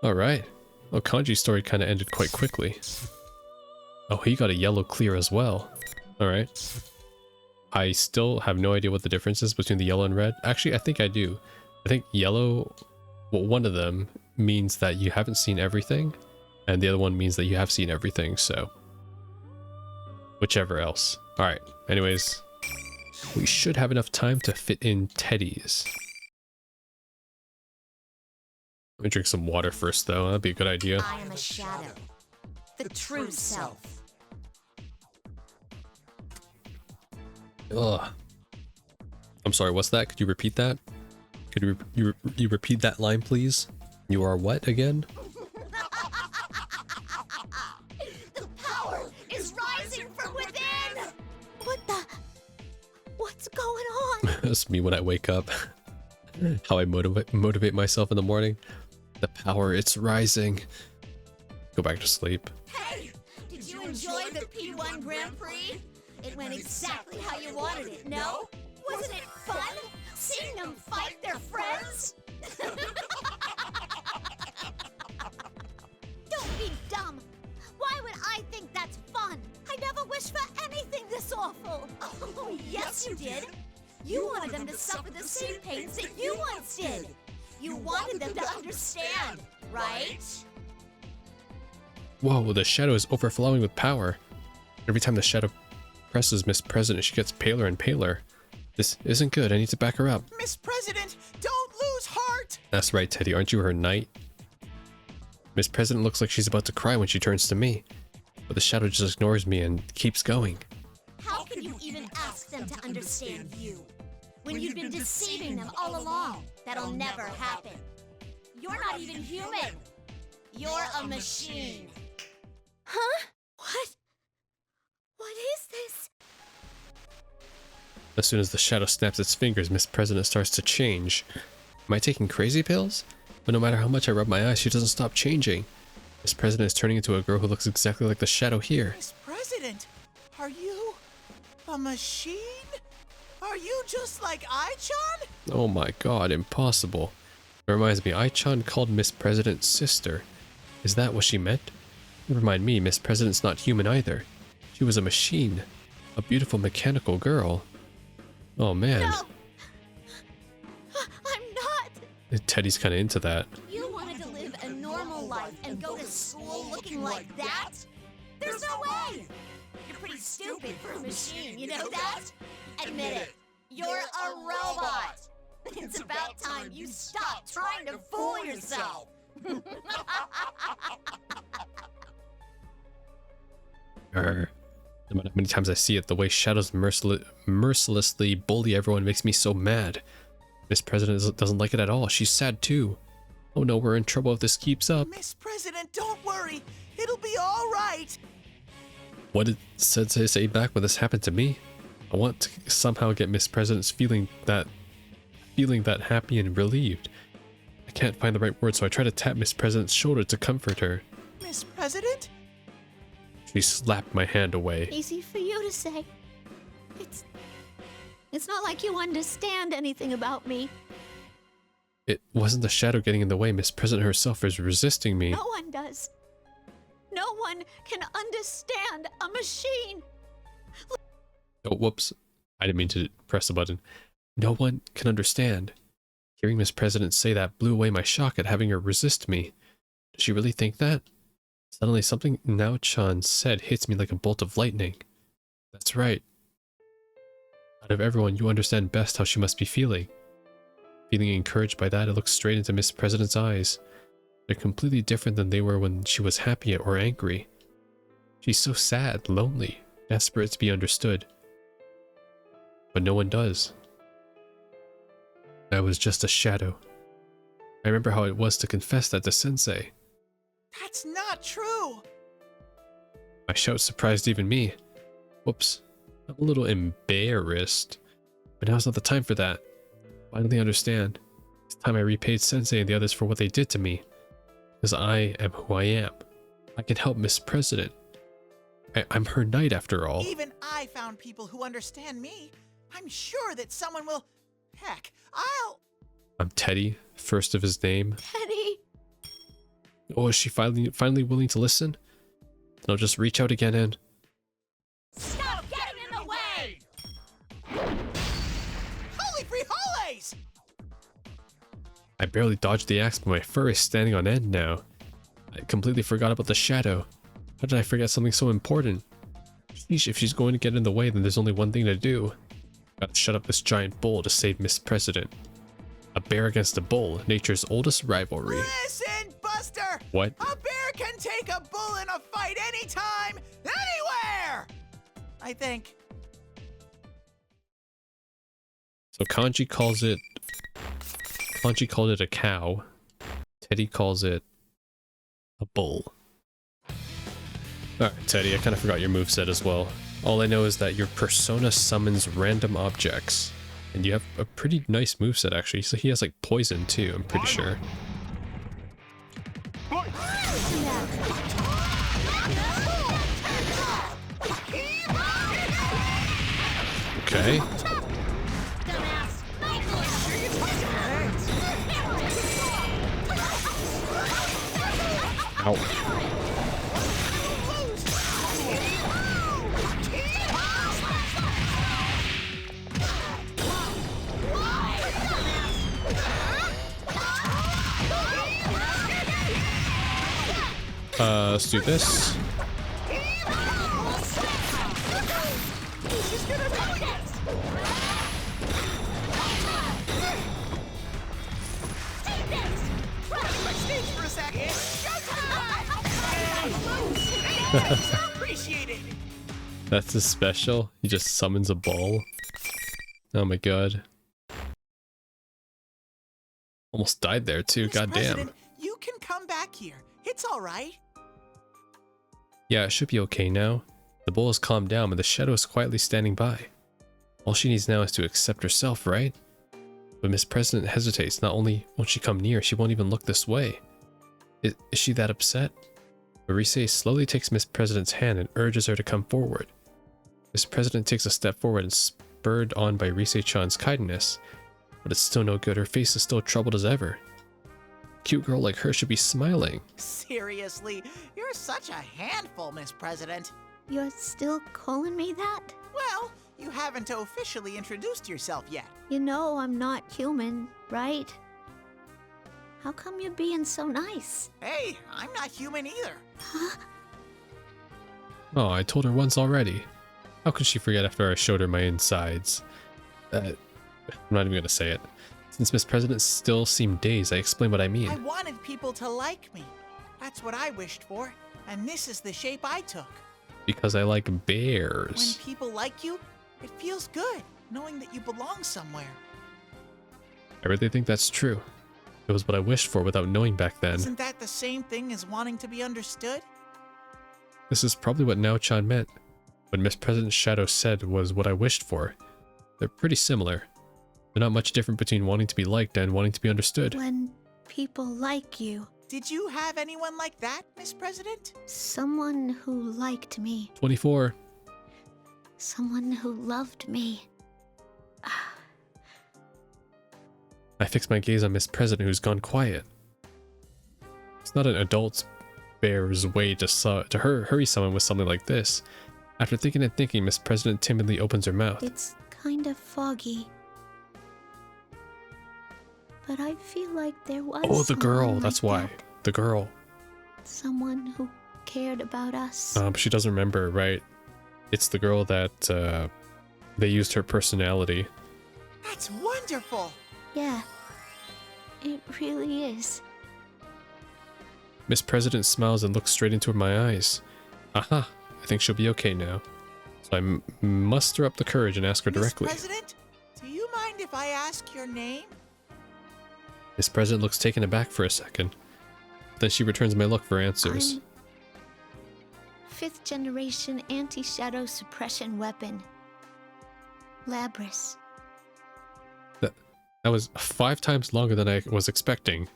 Alright. Well, Kanji's story kind of ended quite quickly. Oh, he got a yellow clear as well. Alright. I still have no idea what the difference is between the yellow and red. Actually, I think I do. I think yellow, well, one of them means that you haven't seen everything, and the other one means that you have seen everything, so whichever else. Alright, anyways, we should have enough time to fit in Teddie's. Let me drink some water first, though. That'd be a good idea. I am a shadow. The true self. Ugh. I'm sorry, what's that? Could you repeat that? Could you repeat that line, please? You are what again? The power is rising from within! What's going on? That's me when I wake up. How I motivate myself in the morning. The power, it's rising. Go back to sleep. Hey! Did you enjoy the P1 Grand Prix? It went exactly how you wanted it, no? Wasn't it fun? Seeing them fight their friends? Don't be dumb! Why would I think that's fun? I never wished for anything this awful! Oh, yes you did! You wanted them to suffer the same pains that you once did! You wanted them to understand, right? Whoa, the shadow is overflowing with power. Every time the shadow presses Miss President, she gets paler and paler. This isn't good. I need to back her up. Miss President, don't lose heart! That's right, Teddie. Aren't you her knight? Miss President looks like she's about to cry when she turns to me. But the shadow just ignores me and keeps going. How can you even ask them to understand you? When you've been deceiving them all along. That'll never happen. You're not even human. You're a machine. Huh? What? What is this? As soon as the shadow snaps its fingers, Miss President starts to change. Am I taking crazy pills? But no matter how much I rub my eyes, she doesn't stop changing. Miss President is turning into a girl who looks exactly like the shadow here. Miss President, are you a machine? Are you just like Ai-chan? Oh my god, impossible. It reminds me, Ai-chan called Miss President sister. Is that what she meant? Never mind me, Miss President's not human either. She was a machine. A beautiful mechanical girl. Oh man. No! I'm not! Teddy's kinda into that. You wanted to live a normal life and go to school looking like that? There's no way! You're pretty stupid for a machine, you know that? Admit it. You're a robot! It's about time you stop trying to fool yourself! No matter how many times I see it, the way shadows mercilessly bully everyone makes me so mad. Miss President doesn't like it at all. She's sad too. Oh no, we're in trouble if this keeps up. Miss President, don't worry. It'll be all right. What did Sensei say back when this happened to me? I want to somehow get Miss President's feeling that happy and relieved. I can't find the right word, so I try to tap Miss President's shoulder to comfort her. Miss President? She slapped my hand away. Easy for you to say. It's not like you understand anything about me. It wasn't the shadow getting in the way. Miss President herself is resisting me. No one does. No one can understand a machine. Oh, whoops. I didn't mean to press the button. No one can understand. Hearing Miss President say that blew away my shock at having her resist me. Does she really think that? Suddenly something Nao-chan said hits me like a bolt of lightning. That's right. Out of everyone, you understand best how she must be feeling. Feeling encouraged by that, I looked straight into Miss President's eyes. They're completely different than they were when she was happy or angry. She's so sad, lonely, desperate to be understood. But no one does. I was just a shadow. I remember how it was to confess that to Sensei. That's not true. My shout surprised even me. Whoops. I'm a little embarrassed. But now's not the time for that. Finally understand. It's time I repaid Sensei and the others for what they did to me. Because I am who I am. I can help Miss President. I'm her knight after all. Even I found people who understand me. I'm sure that someone will... Heck, I'm Teddie, first of his name. Teddie! Oh, is she finally willing to listen? Then I'll just reach out again and... Stop getting in the way! Holy frijoles! I barely dodged the axe, but my fur is standing on end now. I completely forgot about the shadow. How did I forget something so important? Sheesh, if she's going to get in the way, then there's only one thing to do. Gotta shut up this giant bull to save Miss President. A bear against a bull, nature's oldest rivalry. Listen, Buster! What? A bear can take a bull in a fight anytime, anywhere! I think. So Kanji calls it a cow. Teddie calls it a bull. Alright, Teddie, I kind of forgot your moveset as well. All I know is that your persona summons random objects. And you have a pretty nice moveset actually. So he has like poison too, I'm pretty sure. Okay. Ow. Let's do this. I appreciate it. That's his special? He just summons a ball? Oh my god. Almost died there too, Miss goddamn. President, you can come back here. It's all right. Yeah, it should be okay now. The bull has calmed down, but the shadow is quietly standing by. All she needs now is to accept herself, right? But Miss President hesitates. Not only won't she come near, she won't even look this way. Is she that upset? Marise slowly takes Miss President's hand and urges her to come forward. Miss President takes a step forward and spurred on by Rise-chan's kindness. But it's still no good. Her face is still troubled as ever. Cute girl like her should be smiling. Seriously, you're such a handful, Miss President. You're still calling me that? Well, you haven't officially introduced yourself yet. You know I'm not human, right? How come you're being so nice? Hey, I'm not human either. Huh? Oh, I told her once already. How could she forget after I showed her my insides? I'm not even gonna say it. Since Miss President still seemed dazed, I explained what I mean. I wanted people to like me. That's what I wished for. And this is the shape I took. Because I like When bears. people like you, it feels good knowing that you belong somewhere. I really think that's true. It was what I wished for without knowing back then. Isn't that the same thing as wanting to be understood? This is probably what Nao-chan meant. What Miss President's shadow said was what I wished for. They're pretty similar. They're not much different between wanting to be liked and wanting to be understood. When people like you. Did you have anyone like that, Miss President? Someone who liked me. 24. Someone who loved me. I fixed my gaze on Miss President, who's gone quiet. It's not an adult bear's way to hurry someone with something like this. After thinking and thinking, Miss President timidly opens her mouth. It's kind of foggy. But I feel like there was Oh, the girl. someone That's like why. that. The girl. Someone who cared about us. She doesn't remember, right? It's the girl that they used her personality. That's wonderful. Yeah. It really is. Miss President smiles and looks straight into my eyes. Aha, I think she'll be okay now. So I muster up the courage and ask her directly. Miss President, do you mind if I ask your name? Miss President looks taken aback for a second. Then she returns my look for answers. I'm 5th generation anti-shadow suppression weapon. Labris. That was 5 times longer than I was expecting.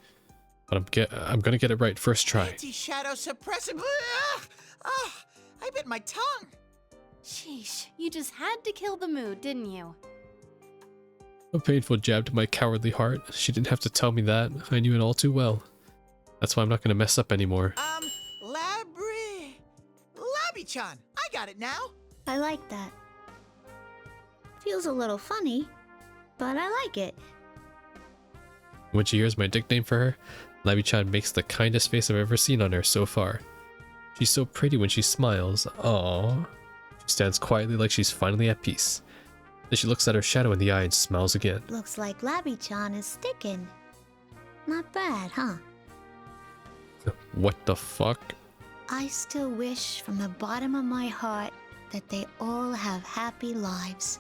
But I'm gonna get it right first try. Anti-shadow suppressive. I bit my tongue. Sheesh, you just had to kill the mood, didn't you? A painful jab to my cowardly heart. She didn't have to tell me that. I knew it all too well. That's why I'm not gonna mess up anymore. Labby-chan. I got it now. I like that. Feels a little funny, but I like it. When she hears my nickname for her, Labby-chan makes the kindest face I've ever seen on her so far. She's so pretty when she smiles. Aww. She stands quietly like she's finally at peace. Then she looks at her shadow in the eye and smiles again. Looks like Labby-chan is sticking. Not bad, huh? What the fuck? I still wish from the bottom of my heart that they all have happy lives.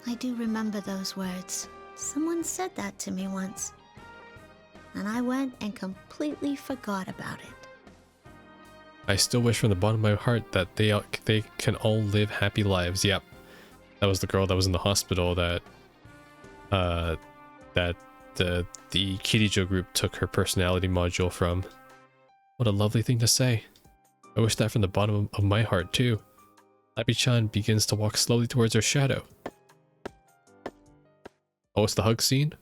I do remember those words. Someone said that to me once. And I went and completely forgot about it. I still wish from the bottom of my heart that they can all live happy lives. Yep. That was the girl that was in the hospital that the Kirijo group took her personality module from. What a lovely thing to say. I wish that from the bottom of my heart too. Labby-chan begins to walk slowly towards her shadow. Oh, it's the hug scene?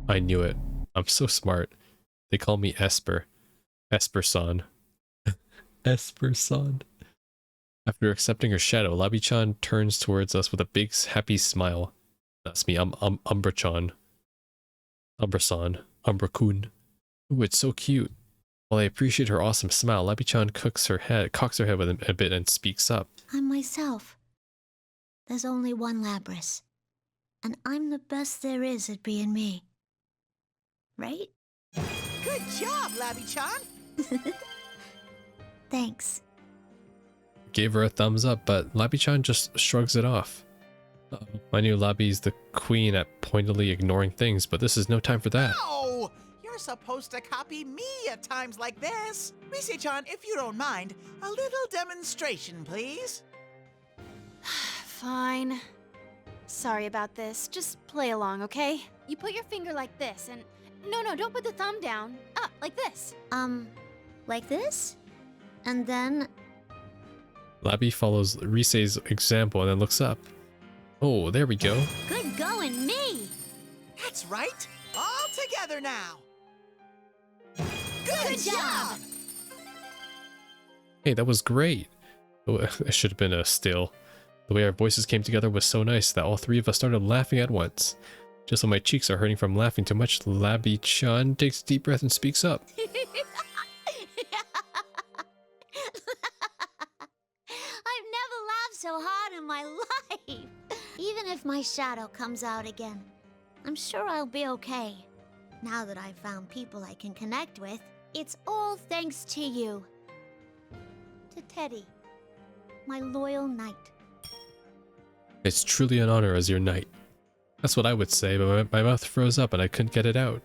I knew it. I'm so smart. They call me Esper. Esper-san. Esper-san. After accepting her shadow, Labby-chan turns towards us with a big happy smile. That's me, I'm Umbra-chan. Umbra-san. Umbra-kun. Ooh, it's so cute. While I appreciate her awesome smile, Labby-chan cocks her head with a bit and speaks up. I'm myself. There's only one Labris. And I'm the best there is at being me. Right? Good job, Labby-chan. Thanks. Gave her a thumbs up, but Labby-chan just shrugs it off. Uh-oh. I knew Labby's the queen at pointedly ignoring things, but this is no time for that. No! You're supposed to copy me at times like this. Rise-chan, if you don't mind, a little demonstration, please. Fine. Sorry about this. Just play along, okay? You put your finger like this and... No, don't put the thumb down. Up, like this. Like this? And then... Labby follows Rise's example and then looks up. Oh, there we go. Good going, me! That's right. All together now. Good job! Hey, that was great. Oh, it should have been a still. The way our voices came together was so nice that all three of us started laughing at once. Just when my cheeks are hurting from laughing too much, Labby-chan takes a deep breath and speaks up. I've never laughed so hard in my life. Even if my shadow comes out again, I'm sure I'll be okay. Now that I've found people I can connect with, it's all thanks to you. To Teddie, my loyal knight. It's truly an honor as your knight. That's what I would say, but my mouth froze up and I couldn't get it out.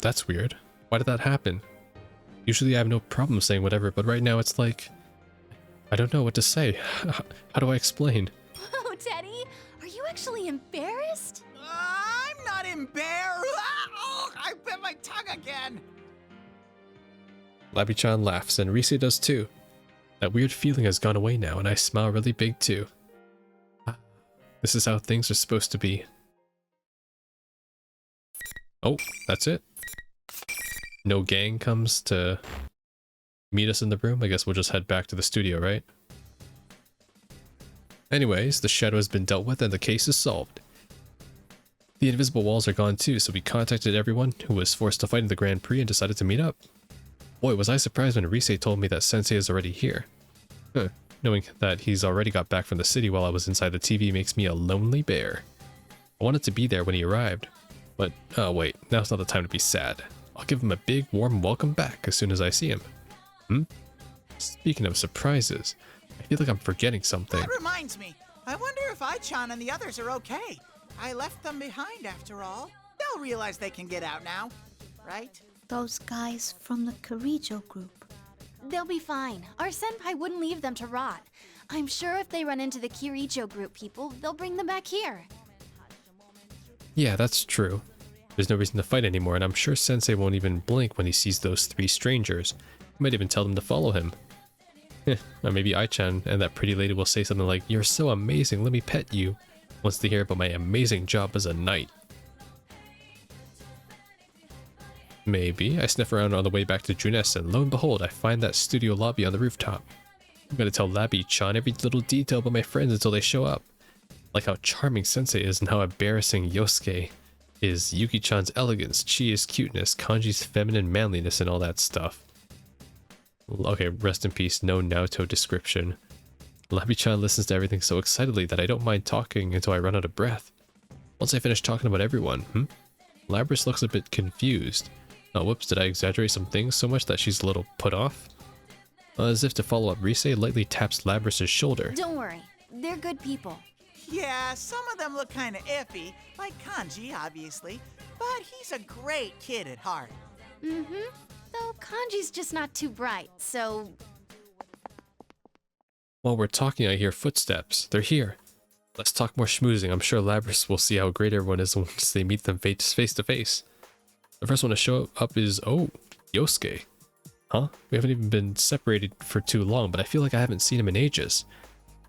That's weird. Why did that happen? Usually I have no problem saying whatever, but right now it's like... I don't know what to say. How do I explain? Oh, Teddie, are you actually embarrassed? I'm not embarrassed. Oh, I bit my tongue again. Labby-chan laughs, and Rise does too. That weird feeling has gone away now, and I smile really big too. This is how things are supposed to be. Oh, that's it. No gang comes to meet us in the room. I guess we'll just head back to the studio, right? Anyways, the shadow has been dealt with and the case is solved. The invisible walls are gone too, so we contacted everyone who was forced to fight in the Grand Prix and decided to meet up. Boy, was I surprised when Rise told me that Sensei is already here. Knowing that he's already got back from the city while I was inside the TV makes me a lonely bear. I wanted to be there when he arrived, but oh wait, now's not the time to be sad. I'll give him a big warm welcome back as soon as I see him. Speaking of surprises, I feel like I'm forgetting something. That reminds me. I wonder if I-chan and the others are okay. I left them behind after all. They'll realize they can get out now, right? Those guys from the Kirijo group. They'll be fine. Our senpai wouldn't leave them to rot. I'm sure if they run into the Kirijo group people, they'll bring them back here. Yeah, that's true. There's no reason to fight anymore, and I'm sure Sensei won't even blink when he sees those three strangers. He might even tell them to follow him. Or maybe I-chan and that pretty lady will say something like, "You're so amazing, let me pet you," wants to hear about my amazing job as a knight. Maybe. I sniff around on the way back to Junes, and lo and behold, I find that studio lobby on the rooftop. I'm gonna tell Labby-chan every little detail about my friends until they show up. Like how charming Sensei is and how embarrassing Yosuke is, Yuki-chan's elegance, Chia's cuteness, Kanji's feminine manliness, and all that stuff. Okay, rest in peace, no Naruto description. Labby-chan listens to everything so excitedly that I don't mind talking until I run out of breath. Once I finish talking about everyone, Labrys looks a bit confused. Oh, whoops, did I exaggerate some things so much that she's a little put off? As if to follow up, Rise lightly taps Labrys' shoulder. Don't worry, they're good people. Yeah, some of them look kind of iffy, like Kanji, obviously, but he's a great kid at heart. Though Kanji's just not too bright, so... While we're talking, I hear footsteps. They're here. Let's talk more schmoozing. I'm sure Labrys will see how great everyone is once they meet them face to face. The first one to show up is, oh, Yosuke. Huh? We haven't even been separated for too long, but I feel like I haven't seen him in ages.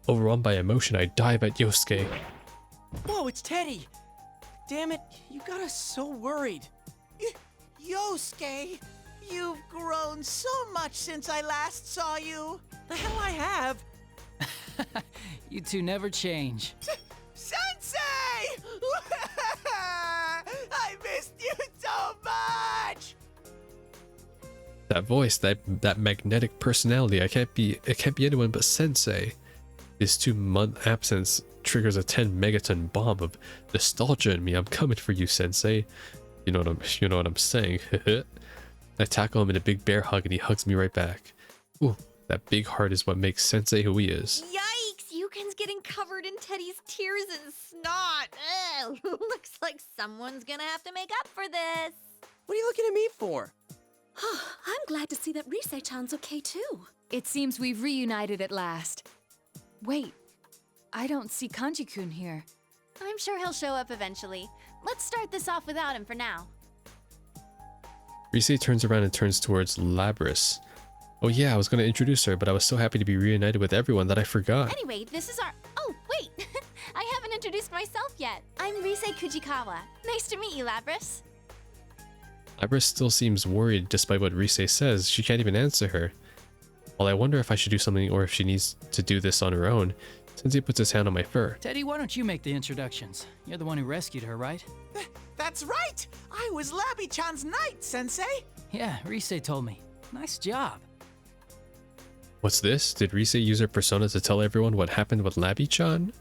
Overwhelmed by emotion, I dive at Yosuke. Whoa, it's Teddie! Damn it, you got us so worried. Yosuke, you've grown so much since I last saw you. The hell I have? You two never change. Sensei! I missed you so much! That voice, that magnetic personality, it can't be anyone but Sensei. This 2-month absence triggers a 10 megaton bomb of nostalgia in me. I'm coming for you, Sensei. You know what I'm saying. I tackle him in a big bear hug and he hugs me right back. Ooh, that big heart is what makes Sensei who he is. Yikes! Yukin's getting covered in Teddy's tears and snot. Ugh, looks like someone's gonna have to make up for this. What are you looking at me for? I'm glad to see that Risei-chan's okay too. It seems we've reunited at last. Wait, I don't see Kanji-kun here. I'm sure he'll show up eventually. Let's start this off without him for now. Risei turns around and turns towards Labris. Oh yeah, I was going to introduce her, but I was so happy to be reunited with everyone that I forgot. Anyway, this is our... Oh, wait! I haven't introduced myself yet. I'm Risei Kujikawa. Nice to meet you, Labris. Labris still seems worried despite what Risei says. She can't even answer her. Well, I wonder if I should do something or if she needs to do this on her own. Sensei puts his hand on my fur. Teddie, why don't you make the introductions? You're the one who rescued her, right? That's right! I was Labby-chan's knight, Sensei! Yeah, Risei told me. Nice job. What's this? Did Risei use her persona to tell everyone what happened with Labby-chan?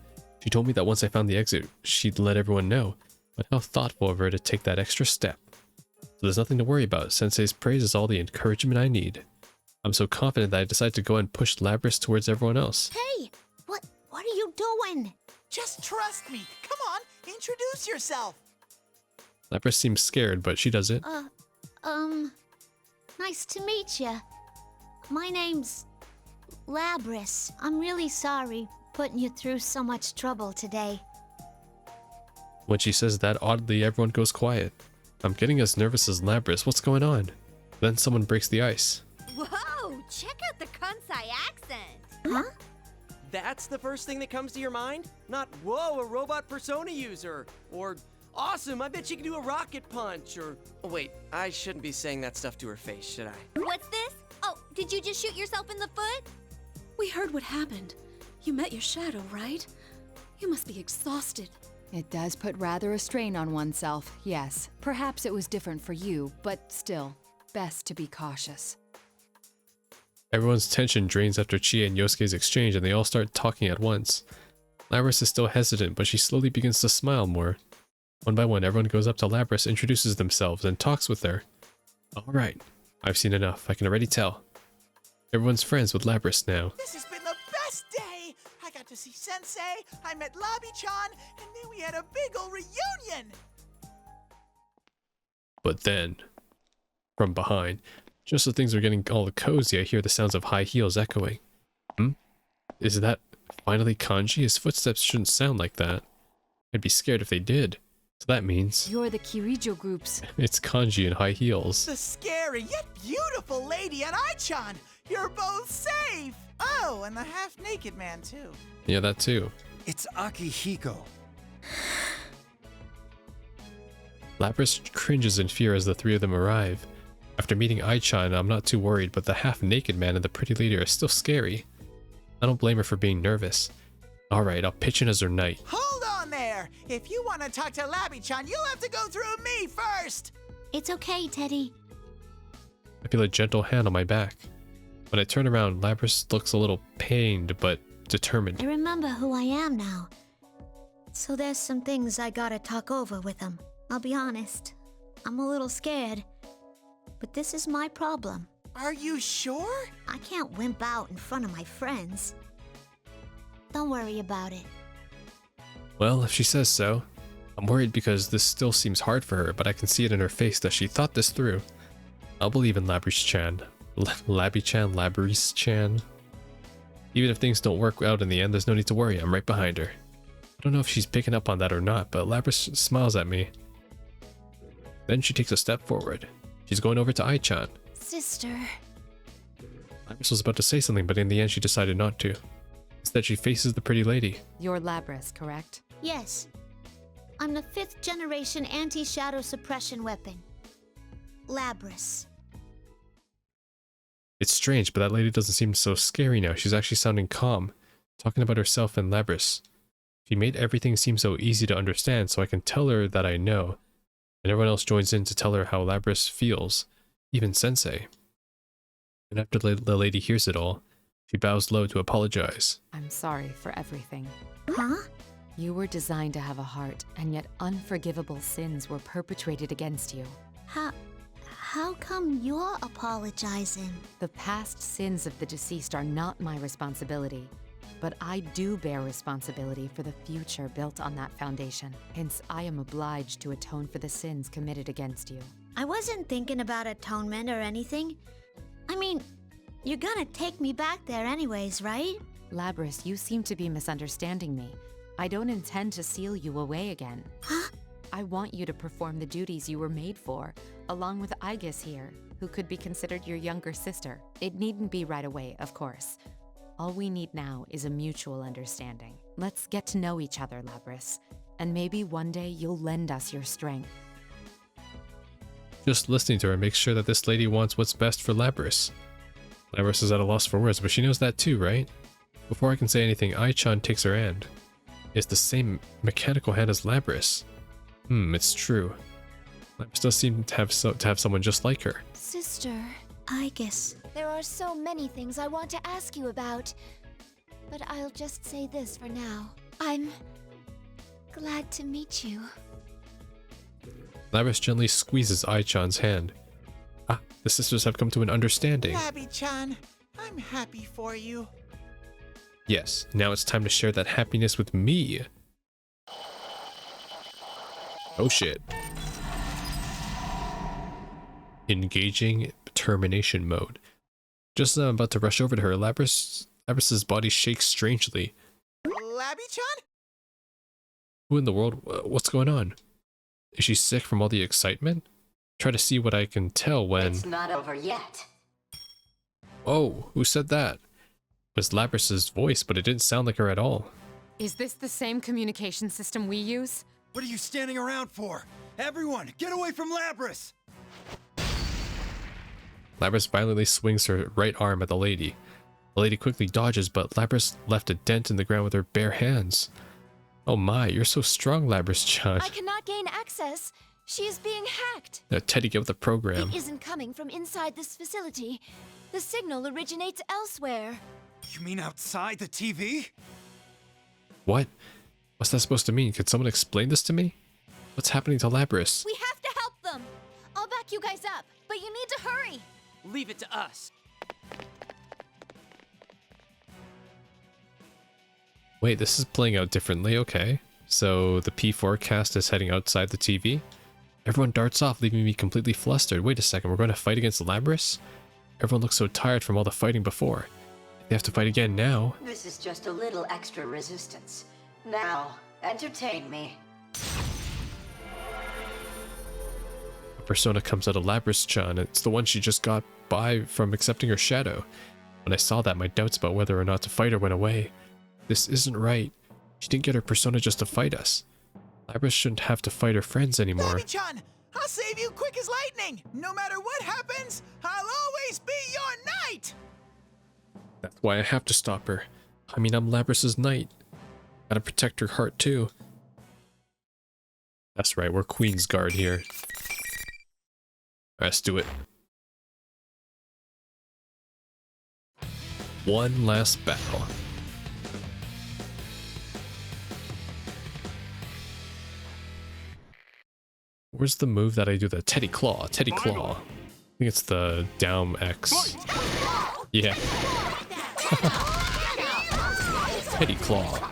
She told me that once I found the exit, she'd let everyone know. But how thoughtful of her to take that extra step. So there's nothing to worry about. Sensei's praise is all the encouragement I need. I'm so confident that I decided to go and push Labris towards everyone else. Hey! What are you doing? Just trust me. Come on, introduce yourself. Labris seems scared, but she does it. Nice to meet you. My name's Labris. I'm really sorry putting you through so much trouble today. When she says that, oddly, everyone goes quiet. I'm getting as nervous as Labris. What's going on? Then someone breaks the ice. Whoa! Check out the Kansai accent! Huh? That's the first thing that comes to your mind? Not, whoa, a robot persona user, or awesome, I bet you can do a rocket punch, or... Oh, wait, I shouldn't be saying that stuff to her face, should I? What's this? Oh, did you just shoot yourself in the foot? We heard what happened. You met your shadow, right? You must be exhausted. It does put rather a strain on oneself, yes. Perhaps it was different for you, but still, best to be cautious. Everyone's tension drains after Chie and Yosuke's exchange and they all start talking at once. Labris is still hesitant, but she slowly begins to smile more. One by one, everyone goes up to Labris, introduces themselves, and talks with her. Alright, I've seen enough, I can already tell. Everyone's friends with Labris now. This has been the best day! I got to see Sensei, I met Labby-chan, and then we had a big ol' reunion! But then, from behind, just as things are getting all cozy, I hear the sounds of high heels echoing. Is that finally Kanji? His footsteps shouldn't sound like that. I'd be scared if they did. So that means... You're the Kirijo groups. It's Kanji in high heels. The scary yet beautiful lady and I-chan! You're both safe! Oh, and the half-naked man, too. Yeah, that too. It's Akihiko. Lapras cringes in fear as the three of them arrive. After meeting Ai-chan, I'm not too worried, but the half-naked man and the pretty lady are still scary. I don't blame her for being nervous. Alright, I'll pitch in as her knight. Hold on there! If you want to talk to Labby-chan, you'll have to go through me first! It's okay, Teddie. I feel a gentle hand on my back. When I turn around, Lapras looks a little pained, but determined. I remember who I am now. So there's some things I gotta talk over with him. I'll be honest. I'm a little scared. But this is my problem. Are you sure? I can't wimp out in front of my friends. Don't worry about it. Well, if she says so. I'm worried because this still seems hard for her, but I can see it in her face that she thought this through. I'll believe in Labris-chan. Labby-chan, Labris-chan. Even if things don't work out in the end, there's no need to worry, I'm right behind her. I don't know if she's picking up on that or not, but Labris smiles at me. Then she takes a step forward. She's going over to Ai-chan. Sister. Labris was about to say something, but in the end she decided not to. Instead, she faces the pretty lady. You're Labris, correct? Yes. I'm the 5th generation anti-shadow suppression weapon. Labris. It's strange, but that lady doesn't seem so scary now. She's actually sounding calm, talking about herself and Labris. She made everything seem so easy to understand, so I can tell her that I know. And everyone else joins in to tell her how Labris feels, even Sensei. And after the lady hears it all, she bows low to apologize. I'm sorry for everything. Huh? You were designed to have a heart, and yet unforgivable sins were perpetrated against you. How How come you're apologizing? The past sins of the deceased are not my responsibility, but I do bear responsibility for the future built on that foundation. Hence, I am obliged to atone for the sins committed against you. I wasn't thinking about atonement or anything. I mean, you're gonna take me back there anyways, right? Labrys, you seem to be misunderstanding me. I don't intend to seal you away again. Huh? I want you to perform the duties you were made for, along with Aigis here, who could be considered your younger sister. It needn't be right away, of course. All we need now is a mutual understanding. Let's get to know each other, Labrys, and maybe one day you'll lend us your strength. Just listening to her makes sure that this lady wants what's best for Labrys. Labrys is at a loss for words, but she knows that too, right? Before I can say anything, Ai-chan takes her hand. It's the same mechanical hand as Labrys. It's true. Labrys does seem to have someone just like her. Sister, I guess. there are so many things I want to ask you about, but I'll just say this for now. I'm glad to meet you. Labrys gently squeezes Ai-chan's hand. Ah, the sisters have come to an understanding. Labby-chan, I'm happy for you. Yes, now it's time to share that happiness with me. Oh shit. Engaging termination mode. Just as I'm about to rush over to her, Labrys's body shakes strangely. Labby-chan? Who in the world? What's going on? Is she sick from all the excitement? Try to see what I can tell when... It's not over yet. Oh, who said that? It was Labrys's voice, but it didn't sound like her at all. Is this the same communication system we use? What are you standing around for? Everyone, get away from Labrys! Labrys violently swings her right arm at the lady. The lady quickly dodges, but Labrys left a dent in the ground with her bare hands. Oh my, you're so strong, Labrys-chan. I cannot gain access. She is being hacked. Now, Teddie, get with the program. It isn't coming from inside this facility. The signal originates elsewhere. You mean outside the TV? What? What's that supposed to mean? Could someone explain this to me? What's happening to Labrys? We have to help them. I'll back you guys up, but you need to hurry. Leave it to us. Wait, this is playing out differently, okay. So the P forecast is heading outside the TV? Everyone darts off, leaving me completely flustered. Wait a second, we're going to fight against Labrys? Everyone looks so tired from all the fighting before. They have to fight again now. This is just a little extra resistance. Now, entertain me. A persona comes out of Labrys-chan. It's the one she just got by from accepting her shadow. When I saw that, my doubts about whether or not to fight her went away. This isn't right. She didn't get her persona just to fight us. Labrys shouldn't have to fight her friends anymore. Labby-chan, I'll save you quick as lightning. No matter what happens, I'll always be your knight. That's why I have to stop her. I mean, I'm Labrys's knight. Gotta protect her heart too. That's right, we're Queen's Guard here. Alright, let's do it. One last battle. Where's the move that I do? The Teddie Claw. Teddie Claw. I think it's the down X. Yeah. Teddie Claw.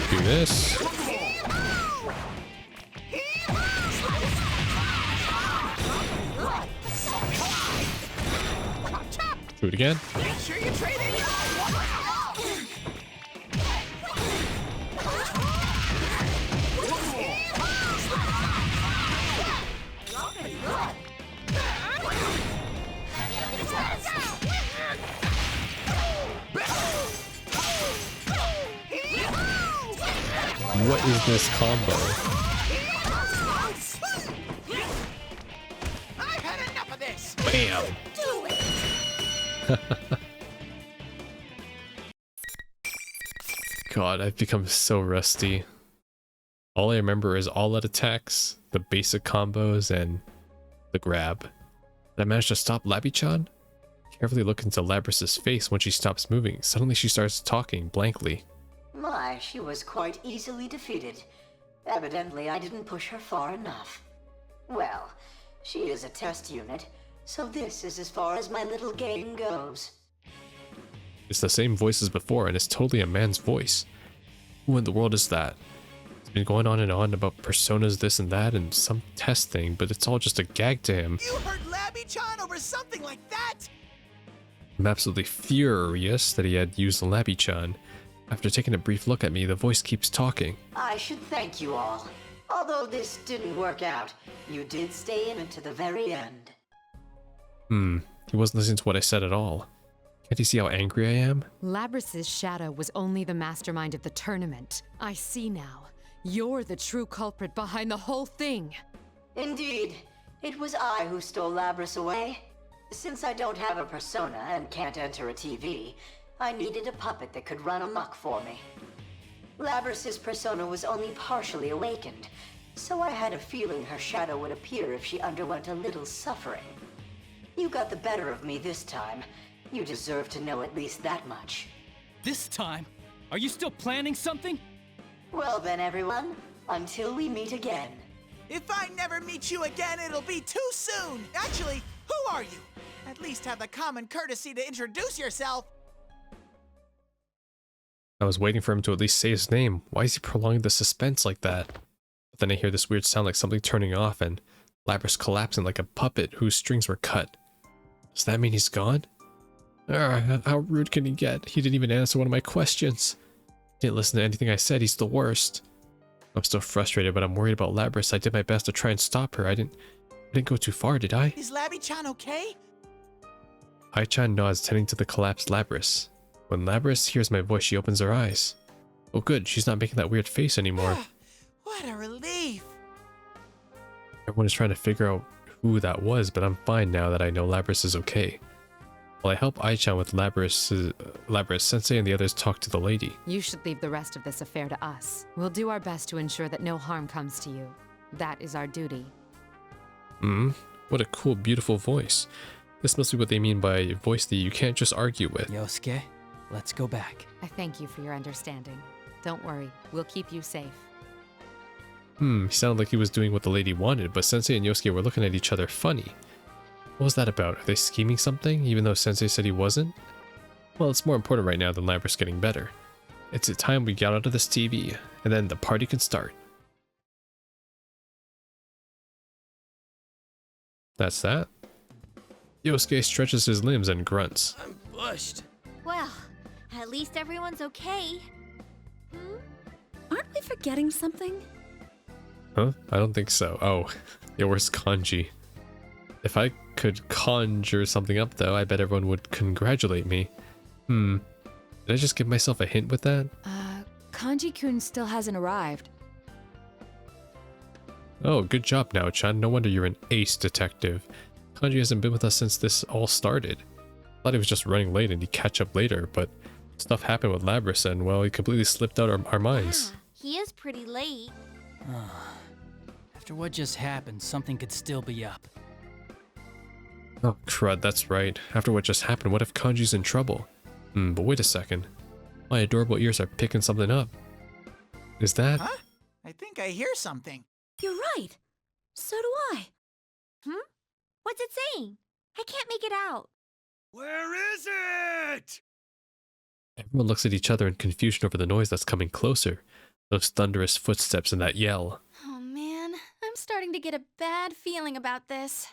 Do this. Do it again. Make sure you trade it. What is this combo? I've had enough of this. Bam! God, I've become so rusty. All I remember is all-out attacks, the basic combos, and the grab. Did I manage to stop Labby-chan? Carefully look into Labrys's face when she stops moving. Suddenly she starts talking blankly. My, she was quite easily defeated. Evidently, I didn't push her far enough. Well, she is a test unit, so this is as far as my little game goes. It's the same voice as before, and it's totally a man's voice. Who in the world is that? It's been going on and on about personas, this and that, and some test thing, but it's all just a gag to him. You hurt Labby-chan over something like that? I'm absolutely furious that he had used the Labby-chan. After taking a brief look at me, the voice keeps talking. I should thank you all. Although this didn't work out, you did stay in until the very end. He wasn't listening to what I said at all. Can't you see how angry I am? Labrys's shadow was only the mastermind of the tournament. I see now. You're the true culprit behind the whole thing. Indeed. It was I who stole Labrys away. Since I don't have a persona and can't enter a TV, I needed a puppet that could run amok for me. Labrys's persona was only partially awakened, so I had a feeling her shadow would appear if she underwent a little suffering. You got the better of me this time. You deserve to know at least that much. This time? Are you still planning something? Well then, everyone, until we meet again. If I never meet you again, it'll be too soon! Actually, who are you? At least have the common courtesy to introduce yourself! I was waiting for him to at least say his name. Why is he prolonging the suspense like that? But then I hear this weird sound like something turning off and Labrys collapsing like a puppet whose strings were cut. Does that mean he's gone? How rude can he get? He didn't even answer one of my questions. He didn't listen to anything I said. He's the worst. I'm still frustrated, but I'm worried about Labrys. I did my best to try and stop her. I didn't go too far, did I? Is Labby-chan okay? Ai-chan nods, tending to the collapsed Labrys. When Labrys hears my voice, she opens her eyes. Oh good, she's not making that weird face anymore. What a relief! Everyone is trying to figure out who that was, but I'm fine now that I know Labrys is okay. While I help Ai-chan with Labrys, Sensei and the others talk to the lady. You should leave the rest of this affair to us. We'll do our best to ensure that no harm comes to you. That is our duty. What a cool, beautiful voice. This must be what they mean by a voice that you can't just argue with. Yosuke, let's go back. I thank you for your understanding. Don't worry, we'll keep you safe. He sounded like he was doing what the lady wanted, but Sensei and Yosuke were looking at each other funny. What was that about? Are they scheming something, even though Sensei said he wasn't? Well, it's more important right now than Labrys getting better. It's a time we get out of this TV, and then the party can start. That's that. Yosuke stretches his limbs and grunts. I'm bushed. Well, at least everyone's okay. Aren't we forgetting something? Huh? I don't think so. Oh, yeah, where's Kanji? If I could conjure something up, though, I bet everyone would congratulate me. Did I just give myself a hint with that? Kanji-kun still hasn't arrived. Oh, good job now, Chan. No wonder you're an ace detective. Kanji hasn't been with us since this all started. Thought he was just running late and he'd catch up later, but stuff happened with Labrys and, well, he completely slipped out our minds. He is pretty late. After what just happened, something could still be up. Oh, crud, that's right. After what just happened, what if Kanji's in trouble? But wait a second. My adorable ears are picking something up. Is that... Huh? I think I hear something. You're right. So do I. What's it saying? I can't make it out. Where is it? Everyone looks at each other in confusion over the noise that's coming closer. Those thunderous footsteps and that yell. Oh man, I'm starting to get a bad feeling about this.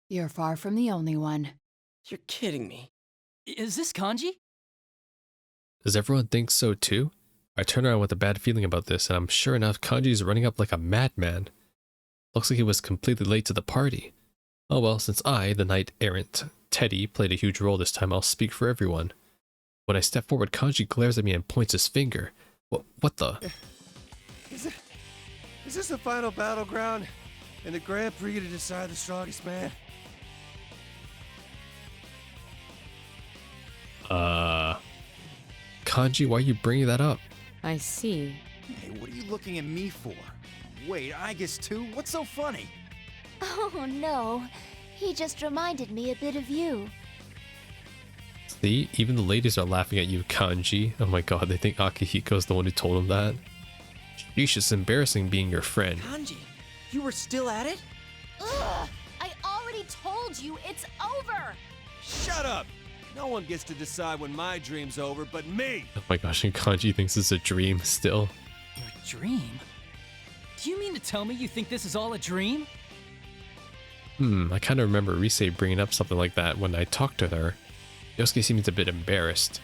You're far from the only one. You're kidding me. Is this Kanji? Does everyone think so too? I turn around with a bad feeling about this, and I'm sure enough Kanji's running up like a madman. Looks like he was completely late to the party. Oh well, since I, the knight-errant Teddie, played a huge role this time, I'll speak for everyone. When I step forward, Kanji glares at me and points his finger. What the? Is this the final battleground in the Grand Prix to decide the strongest man? Kanji, why are you bringing that up? I see. Hey, what are you looking at me for? Wait, I guess too? What's so funny? Oh no, he just reminded me a bit of you. See, even the ladies are laughing at you, Kanji. Oh my god, they think Akihiko's the one who told him that. Sheesh, it's embarrassing being your friend. Kanji, you were still at it? Ugh! I already told you it's over! Shut up! No one gets to decide when my dream's over but me! Oh my gosh, and Kanji thinks it's a dream still. Your dream? Do you mean to tell me you think this is all a dream? I kind of remember Rise bringing up something like that when I talked to her. Yosuke seems a bit embarrassed.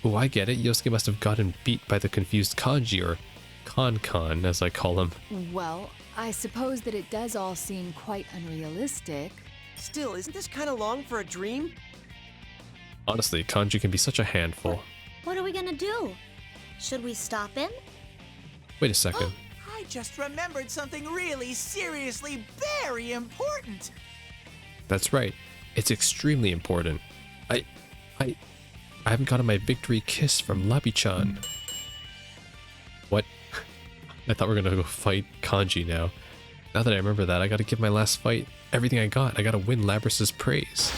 Oh, I get it. Yosuke must have gotten beat by the confused Kanji, or Kon, as I call him. Well, I suppose that it does all seem quite unrealistic. Still, isn't this kind of long for a dream? Honestly, Kanji can be such a handful. What are we gonna do? Should we stop him? Wait a second. I just remembered something really seriously very important. That's right. It's extremely important. I haven't gotten my victory kiss from Labi-chan. What? I thought we were gonna go fight Kanji now. Now that I remember that, I gotta give my last fight everything I got. I gotta win Labrys's praise.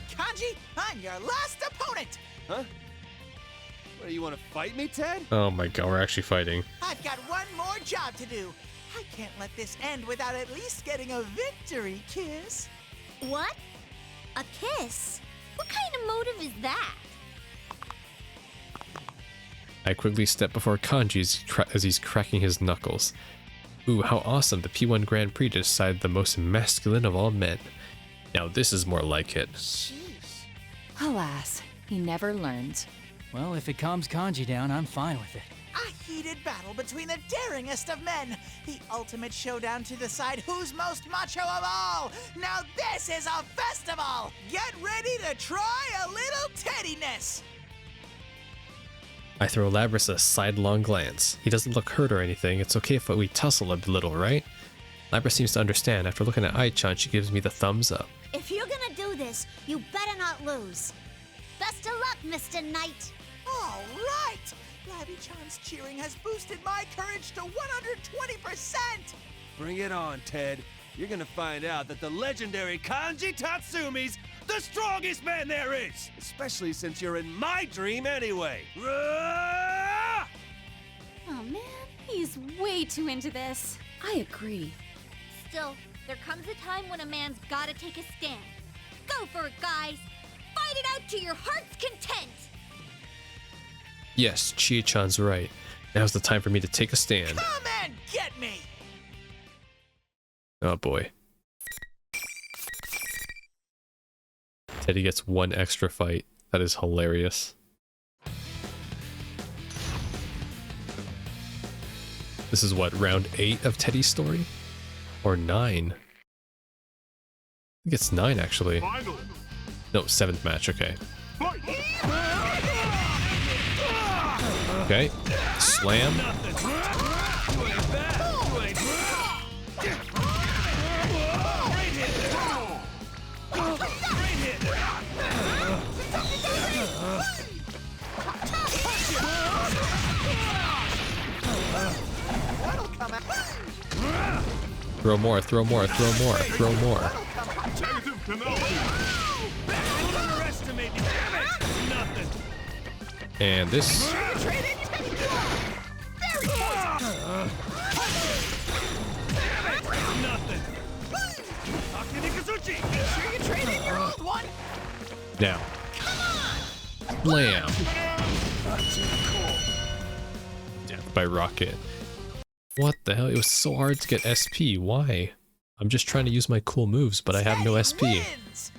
Kanji, I'm your last opponent. Huh? What, do you want to fight me, Ted? Oh my god, we're actually fighting. I've got one more job to do. I can't let this end without at least getting a victory kiss. What? A kiss? What kind of motive is that? I quickly step before Kanji as he's cracking his knuckles. Ooh, how awesome, the P1 Grand Prix to decide the most masculine of all men. Now this is more like it. Jeez. Alas, he never learns. Well, if it calms Kanji down, I'm fine with it. A heated battle between the daringest of men. The ultimate showdown to decide who's most macho of all. Now this is a festival. Get ready to try a little teddiness. I throw Labrys a sidelong glance. He doesn't look hurt or anything. It's okay if we tussle a little, right? Labrys seems to understand. After looking at Ai-chan, she gives me the thumbs up. If you're gonna do this, you better not lose. Best of luck, Mr. Knight. All right. Labi-chan's cheering has boosted my courage to 120%. Bring it on, Ted. You're gonna find out that the legendary Kanji Tatsumi's the strongest man there is! Especially since you're in my dream anyway. Oh man, he's way too into this. I agree. Still, there comes a time when a man's gotta take a stand. Go for it, guys. Fight it out to your heart's content. Yes, Chie-chan's right. Now's the time for me to take a stand. Come and get me. Oh boy. Teddie gets one extra fight. That is hilarious. This is what, round 8 of Teddie's story? Or 9? I think it's 9 actually. No, 7th match, okay. Okay, slam. Throw more, throw more, throw more, throw more. And this. Now. Blam. Death by rocket. What the hell? It was so hard to get SP. Why? I'm just trying to use my cool moves, but I have no SP. Is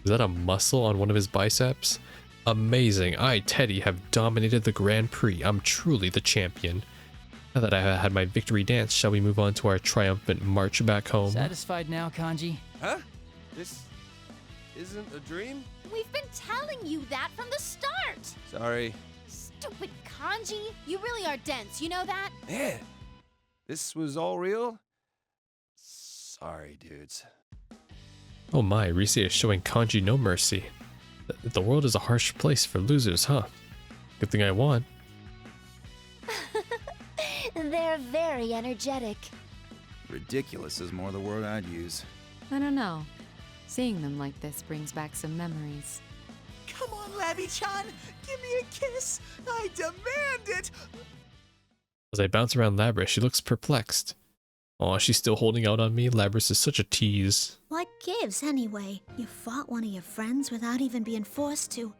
that a muscle on one of his biceps? Amazing. I, Teddie, have dominated the Grand Prix. I'm truly the champion. Now that I had my victory dance, shall we move on to our triumphant march back home? Satisfied now, Kanji? Huh? This isn't a dream? We've been telling you that from the start. Sorry. Stupid Kanji. You really are dense, you know that? Man, this was all real? Sorry, dudes. Oh my, Rise is showing Kanji no mercy. The world is a harsh place for losers, huh? Good thing I won. They're very energetic. Ridiculous is more the word I'd use. I don't know. Seeing them like this brings back some memories. Come on, Labby-chan, give me a kiss. I demand it. As I bounce around Labras, she looks perplexed. Aw, she's still holding out on me? Labras is such a tease. What gives, anyway? You fought one of your friends without even being forced to.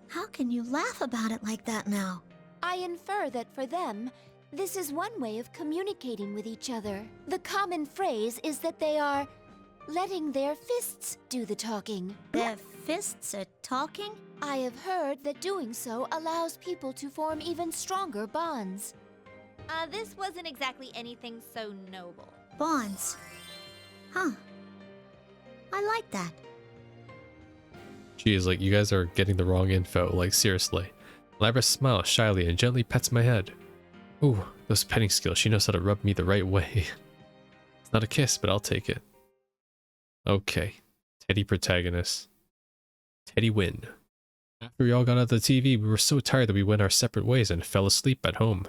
How can you laugh about it like that now? I infer that for them, this is one way of communicating with each other. The common phrase is that they are letting their fists do the talking. Their fists are talking? I have heard that doing so allows people to form even stronger bonds. This wasn't exactly anything so noble. Bonds. Huh. I like that. She is like, you guys are getting the wrong info, like seriously. Labras smiles shyly and gently pets my head. Ooh, those petting skills, she knows how to rub me the right way. It's not a kiss, but I'll take it. Okay, Teddie protagonist. Teddie win. After we all got out of the TV, we were so tired that we went our separate ways and fell asleep at home.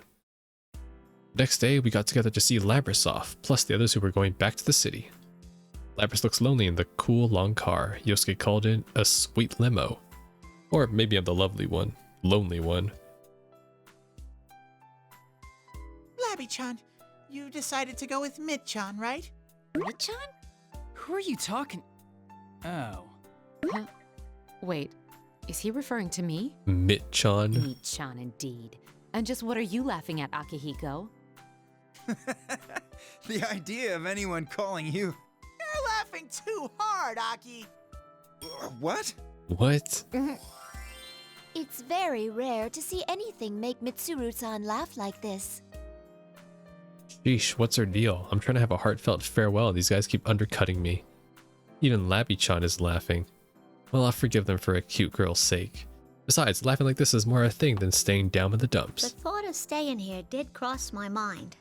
Next day, we got together to see Labras off, plus the others who were going back to the city. Labras looks lonely in the cool, long car. Yosuke called it a sweet limo. Or maybe I'm the lonely one. Labby-chan, you decided to go with Mit-chan, right? Mit-chan? Who are you talking? Oh. Huh? Wait, is he referring to me? Mit-chan? Mit-chan indeed. And just what are you laughing at, Akihiko? The idea of anyone calling you... You're laughing too hard, Aki. What? What? It's very rare to see anything make Mitsuru-san laugh like this. Sheesh, what's her deal? I'm trying to have a heartfelt farewell and these guys keep undercutting me. Even Labby-chan is laughing. Well, I'll forgive them for a cute girl's sake. Besides, laughing like this is more a thing than staying down in the dumps. The thought of staying here did cross my mind.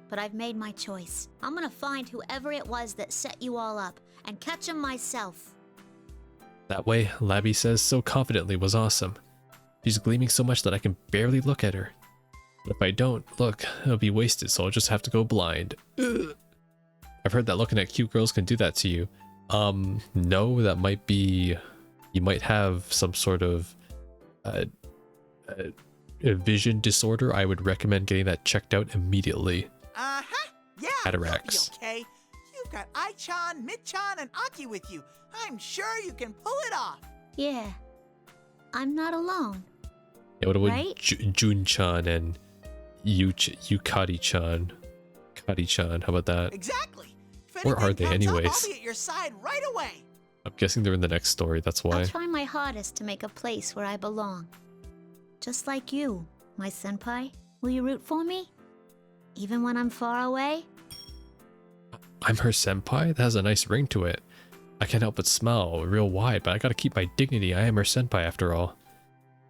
But I've made my choice. I'm gonna find whoever it was that set you all up and catch him myself. That way, Labby says so confidently was awesome. She's gleaming so much that I can barely look at her. But if I don't look, it'll be wasted, so I'll just have to go blind. Ugh. I've heard that looking at cute girls can do that to you. No, that might be... You might have some sort of a vision disorder. I would recommend getting that checked out immediately. Uh-huh. Yeah, Cataracts. you'll be okay. You've got Ai-chan, Mit-chan, and Aki with you. I'm sure you can pull it off. Yeah. I'm not alone. Yeah, what Right? Jun-chan and Yukari-chan? Kari-chan, how about that? Exactly. If Where are anything they comes up, anyways? I'll be at your side right away. I'm guessing they're in the next story, that's why. I'll try my hardest to make a place where I belong. Just like you, my senpai. Will you root for me? Even when I'm far away? I'm her senpai? That has a nice ring to it. I can't help but smile real wide, but I gotta keep my dignity. I am her senpai after all.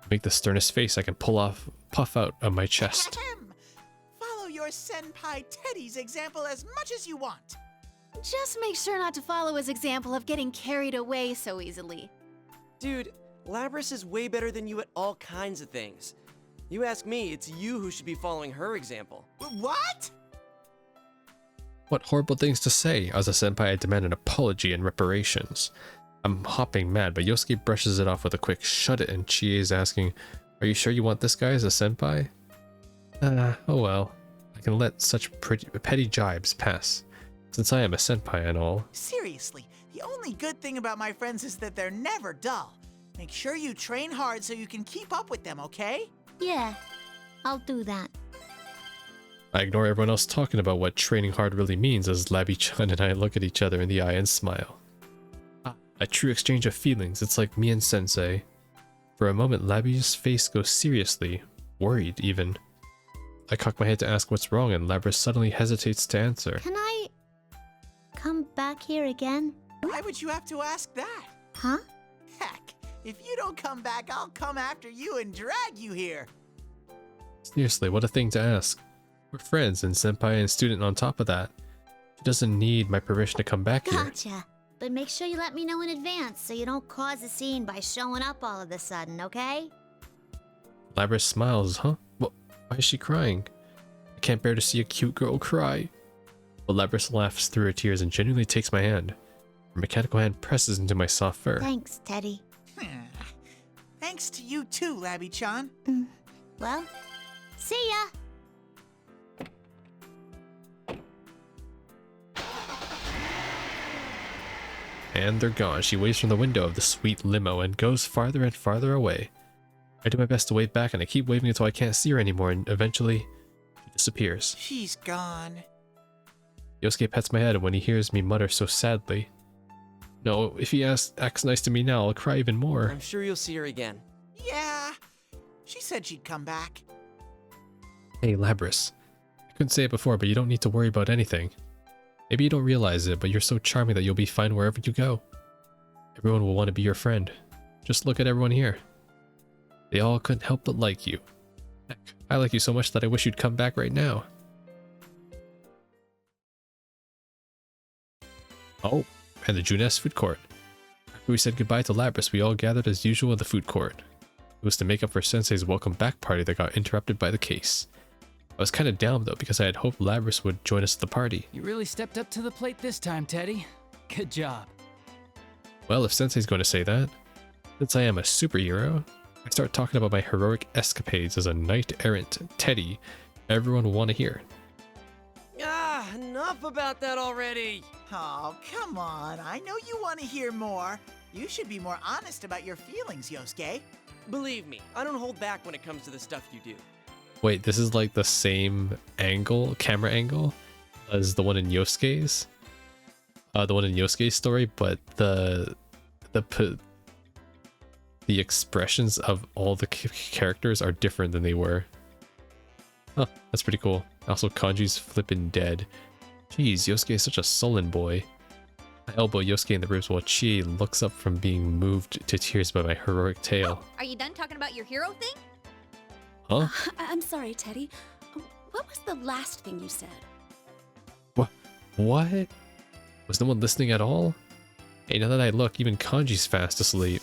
Make the sternest face I can puff out of my chest. Follow your senpai Teddie's example as much as you want. Just make sure not to follow his example of getting carried away so easily. Dude, Labras is way better than you at all kinds of things. You ask me, it's you who should be following her example. What? What horrible things to say. As a senpai, I demand an apology and reparations. I'm hopping mad, but Yosuke brushes it off with a quick shut it, and Chie is asking, are you sure you want this guy as a senpai? Oh well. I can let such petty jibes pass, since I am a senpai and all. Seriously, the only good thing about my friends is that they're never dull. Make sure you train hard so you can keep up with them, okay? Yeah, I'll do that. I ignore everyone else talking about what training hard really means as Labby-chan and I look at each other in the eye and smile. A true exchange of feelings, it's like me and Sensei. For a moment, Labby's face goes seriously, worried even. I cock my head to ask what's wrong and Labras suddenly hesitates to answer. Can I come back here again? Why would you have to ask that? Huh? Heck, if you don't come back, I'll come after you and drag you here. Seriously, what a thing to ask. We're friends and senpai and student on top of that. She doesn't need my permission to come back here. Gotcha. But make sure you let me know in advance so you don't cause a scene by showing up all of a sudden, okay? Labras smiles, huh? Why is she crying? I can't bear to see a cute girl cry. But Labras laughs through her tears and genuinely takes my hand. Her mechanical hand presses into my soft fur. Thanks, Teddie. Thanks to you too, Labby-chan. Well, see ya. And they're gone. She waves from the window of the sweet limo and goes farther and farther away. I do my best to wave back, and I keep waving until I can't see her anymore, and eventually she disappears. She's gone. Yosuke pets my head when he hears me mutter so sadly. No, if he acts nice to me now, I'll cry even more. I'm sure you'll see her again. Yeah, she said she'd come back. Hey, Labrys. I couldn't say it before, but you don't need to worry about anything. Maybe you don't realize it, but you're so charming that you'll be fine wherever you go. Everyone will want to be your friend. Just look at everyone here. They all couldn't help but like you. Heck, I like you so much that I wish you'd come back right now. Oh, and the Junes food court. After we said goodbye to Labrys, we all gathered as usual in the food court. It was to make up for Sensei's welcome back party that got interrupted by the case. I was kind of down though, because I had hoped Labrys would join us at the party. You really stepped up to the plate this time, Teddie. Good job. Well, if Sensei's going to say that, since I am a superhero, I start talking about my heroic escapades as a knight-errant Teddie everyone will want to hear. Ah, enough about that already. Oh, come on. I know you want to hear more. You should be more honest about your feelings, Yosuke. Believe me, I don't hold back when it comes to the stuff you do. Wait, this is like the same angle, camera angle, as the one in Yosuke's? The one in Yosuke's story, but the expressions of all the characters are different than they were. Huh, that's pretty cool. Also, Kanji's flippin' dead. Jeez, Yosuke is such a sullen boy. I elbow Yosuke in the ribs while Chie looks up from being moved to tears by my heroic tale. Are you done talking about your hero thing? Huh? I'm sorry, Teddie. What was the last thing you said? What? Was no one listening at all? Hey, now that I look, even Kanji's fast asleep.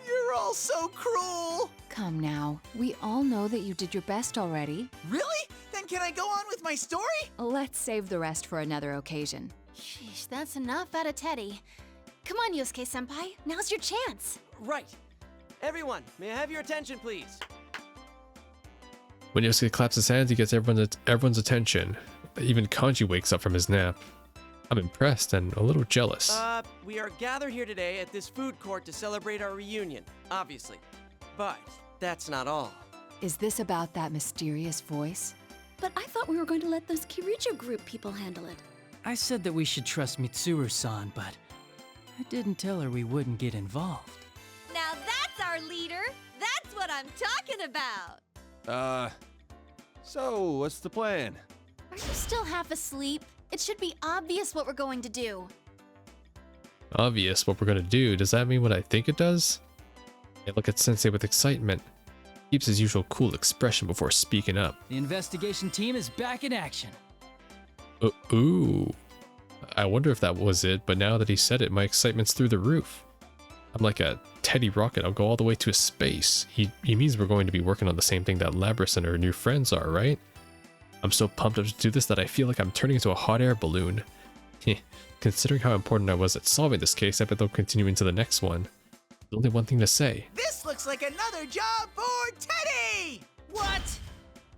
You're all so cruel. Come now. We all know that you did your best already. Really? Then can I go on with my story? Let's save the rest for another occasion. Sheesh, that's enough out of Teddie. Come on, Yosuke-senpai. Now's your chance. Right. Everyone, may I have your attention, please? When Yosuke claps his hands, he gets everyone's attention. Even Kanji wakes up from his nap. I'm impressed and a little jealous. We are gathered here today at this food court to celebrate our reunion, obviously. But that's not all. Is this about that mysterious voice? But I thought we were going to let those Kirijo group people handle it. I said that we should trust Mitsuru-san, but I didn't tell her we wouldn't get involved. Now that's our leader. That's what I'm talking about. So what's the plan? Are you still half asleep? It should be obvious what we're going to do. Obvious what we're gonna do? Does that mean what I think it does? I look at Sensei with excitement. He keeps his usual cool expression before speaking up. The investigation team is back in action. Ooh. I wonder if that was it, but now that he said it, my excitement's through the roof. I'm like a Teddie rocket, I'll go all the way to space. He means we're going to be working on the same thing that Labrys and her new friends are, right? I'm so pumped up to do this that I feel like I'm turning into a hot air balloon. Considering how important I was at solving this case, I bet they'll continue into the next one. There's only one thing to say. This looks like another job for Teddie! What?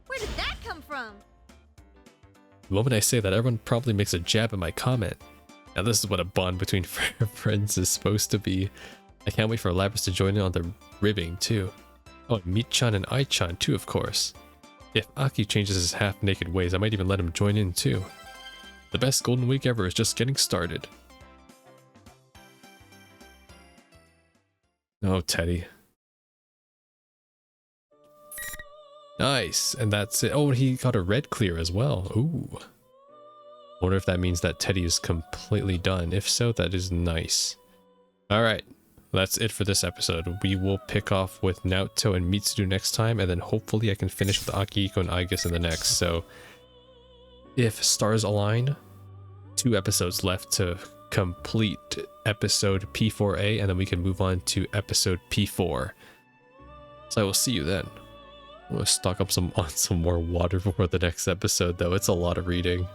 Where did that come from? The moment I say that, everyone probably makes a jab at my comment. Now this is what a bond between friends is supposed to be. I can't wait for Labrys to join in on the ribbing too. Oh, and Meat-chan and Ai-chan too, of course. If Aki changes his half-naked ways, I might even let him join in too. The best Golden Week ever is just getting started. Oh, Teddie. Nice, and that's it. Oh, and he got a red clear as well. Ooh. Wonder if that means that Teddie is completely done. If so, that is nice. Alright, that's it for this episode. We will pick off with Naoto and Mitsuru next time, and then hopefully I can finish with Akihiko and Aigis in the next. So, if stars align, 2 episodes left to complete episode P4A, and then we can move on to episode P4. So I will see you then. I'm gonna stock up on some more water before the next episode, though. It's a lot of reading.